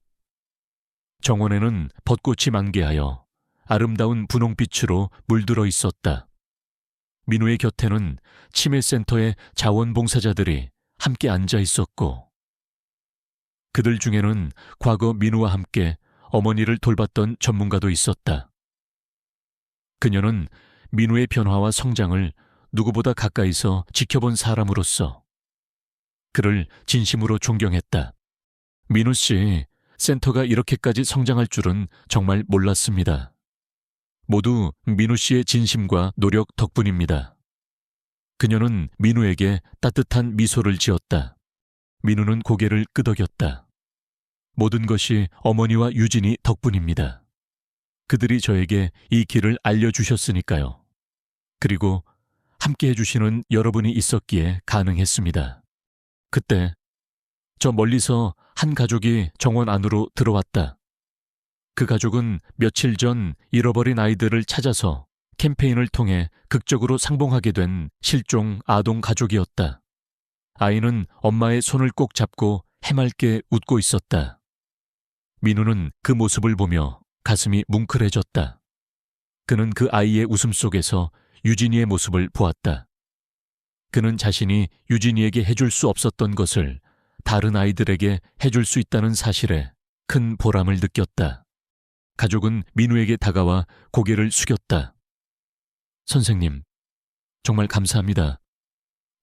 정원에는 벚꽃이 만개하여 아름다운 분홍빛으로 물들어 있었다. 민우의 곁에는 치매센터의 자원봉사자들이 함께 앉아 있었고 그들 중에는 과거 민우와 함께 어머니를 돌봤던 전문가도 있었다. 그녀는 민우의 변화와 성장을 누구보다 가까이서 지켜본 사람으로서 그를 진심으로 존경했다. 민우 씨, 센터가 이렇게까지 성장할 줄은 정말 몰랐습니다. 모두 민우 씨의 진심과 노력 덕분입니다. 그녀는 민우에게 따뜻한 미소를 지었다. 민우는 고개를 끄덕였다. 모든 것이 어머니와 유진이 덕분입니다. 그들이 저에게 이 길을 알려주셨으니까요. 그리고 함께 해주시는 여러분이 있었기에 가능했습니다. 그때 저 멀리서 한 가족이 정원 안으로 들어왔다. 그 가족은 며칠 전 잃어버린 아이들을 찾아서 캠페인을 통해 극적으로 상봉하게 된 실종 아동 가족이었다. 아이는 엄마의 손을 꼭 잡고 해맑게 웃고 있었다. 민우는 그 모습을 보며 가슴이 뭉클해졌다. 그는 그 아이의 웃음 속에서 유진이의 모습을 보았다. 그는 자신이 유진이에게 해줄 수 없었던 것을 다른 아이들에게 해줄 수 있다는 사실에 큰 보람을 느꼈다. 가족은 민우에게 다가와 고개를 숙였다. 선생님, 정말 감사합니다.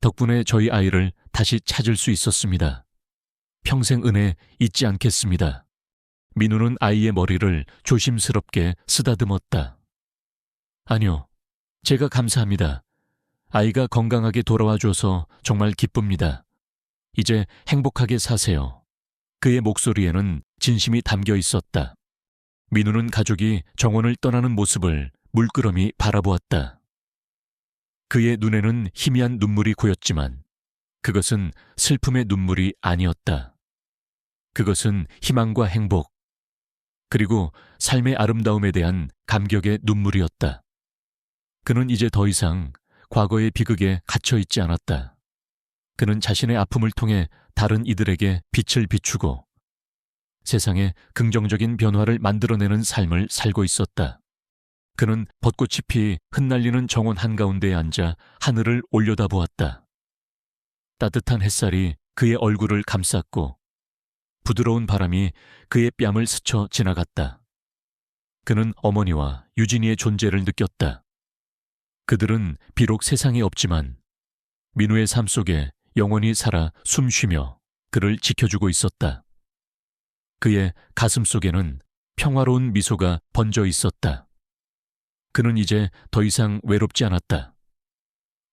덕분에 저희 아이를 다시 찾을 수 있었습니다. 평생 은혜 잊지 않겠습니다. 민우는 아이의 머리를 조심스럽게 쓰다듬었다. 아니요, 제가 감사합니다. 아이가 건강하게 돌아와 줘서 정말 기쁩니다. 이제 행복하게 사세요. 그의 목소리에는 진심이 담겨 있었다. 민우는 가족이 정원을 떠나는 모습을 물끄러미 바라보았다. 그의 눈에는 희미한 눈물이 고였지만 그것은 슬픔의 눈물이 아니었다. 그것은 희망과 행복, 그리고 삶의 아름다움에 대한 감격의 눈물이었다. 그는 이제 더 이상 과거의 비극에 갇혀 있지 않았다. 그는 자신의 아픔을 통해 다른 이들에게 빛을 비추고 세상에 긍정적인 변화를 만들어내는 삶을 살고 있었다. 그는 벚꽃이 피 흩날리는 정원 한가운데에 앉아 하늘을 올려다보았다. 따뜻한 햇살이 그의 얼굴을 감쌌고 부드러운 바람이 그의 뺨을 스쳐 지나갔다. 그는 어머니와 유진이의 존재를 느꼈다. 그들은 비록 세상에 없지만 민우의 삶 속에 영원히 살아 숨쉬며 그를 지켜주고 있었다. 그의 가슴 속에는 평화로운 미소가 번져 있었다. 그는 이제 더 이상 외롭지 않았다.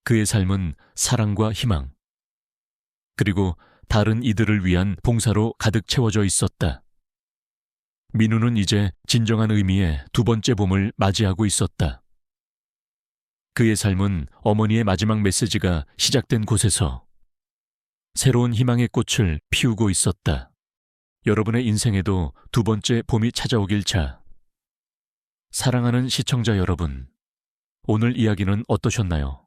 그의 삶은 사랑과 희망, 그리고 다른 이들을 위한 봉사로 가득 채워져 있었다. 민우는 이제 진정한 의미의 두 번째 봄을 맞이하고 있었다. 그의 삶은 어머니의 마지막 메시지가 시작된 곳에서 새로운 희망의 꽃을 피우고 있었다. 여러분의 인생에도 두 번째 봄이 찾아오길 차. 사랑하는 시청자 여러분, 오늘 이야기는 어떠셨나요?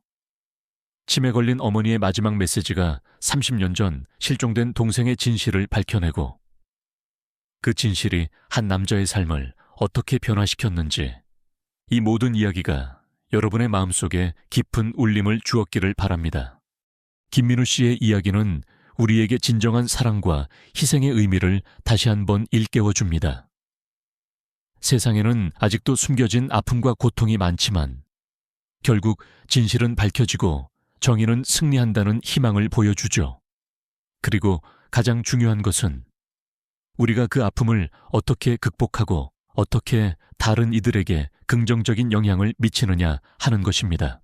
치매 걸린 어머니의 마지막 메시지가 30년 전 실종된 동생의 진실을 밝혀내고 그 진실이 한 남자의 삶을 어떻게 변화시켰는지, 이 모든 이야기가 여러분의 마음속에 깊은 울림을 주었기를 바랍니다. 김민우 씨의 이야기는 우리에게 진정한 사랑과 희생의 의미를 다시 한번 일깨워줍니다. 세상에는 아직도 숨겨진 아픔과 고통이 많지만 결국 진실은 밝혀지고 정의는 승리한다는 희망을 보여주죠. 그리고 가장 중요한 것은 우리가 그 아픔을 어떻게 극복하고 어떻게 다른 이들에게 긍정적인 영향을 미치느냐 하는 것입니다.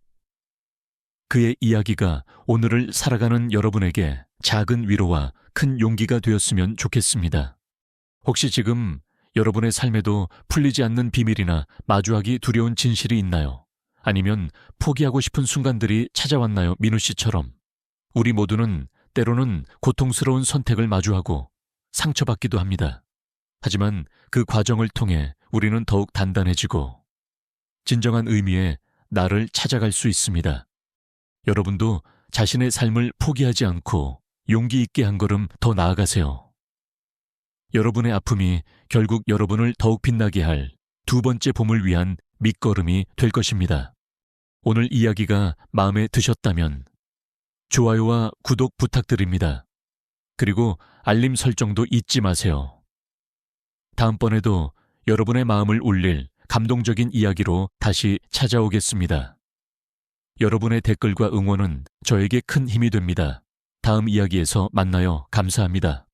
그의 이야기가 오늘을 살아가는 여러분에게 작은 위로와 큰 용기가 되었으면 좋겠습니다. 혹시 지금 여러분의 삶에도 풀리지 않는 비밀이나 마주하기 두려운 진실이 있나요? 아니면 포기하고 싶은 순간들이 찾아왔나요? 민우 씨처럼. 우리 모두는 때로는 고통스러운 선택을 마주하고 상처받기도 합니다. 하지만 그 과정을 통해 우리는 더욱 단단해지고 진정한 의미의 나를 찾아갈 수 있습니다. 여러분도 자신의 삶을 포기하지 않고 용기 있게 한 걸음 더 나아가세요. 여러분의 아픔이 결국 여러분을 더욱 빛나게 할 두 번째 봄을 위한 밑거름이 될 것입니다. 오늘 이야기가 마음에 드셨다면 좋아요와 구독 부탁드립니다. 그리고 알림 설정도 잊지 마세요. 다음번에도 여러분의 마음을 울릴 감동적인 이야기로 다시 찾아오겠습니다. 여러분의 댓글과 응원은 저에게 큰 힘이 됩니다. 다음 이야기에서 만나요. 감사합니다.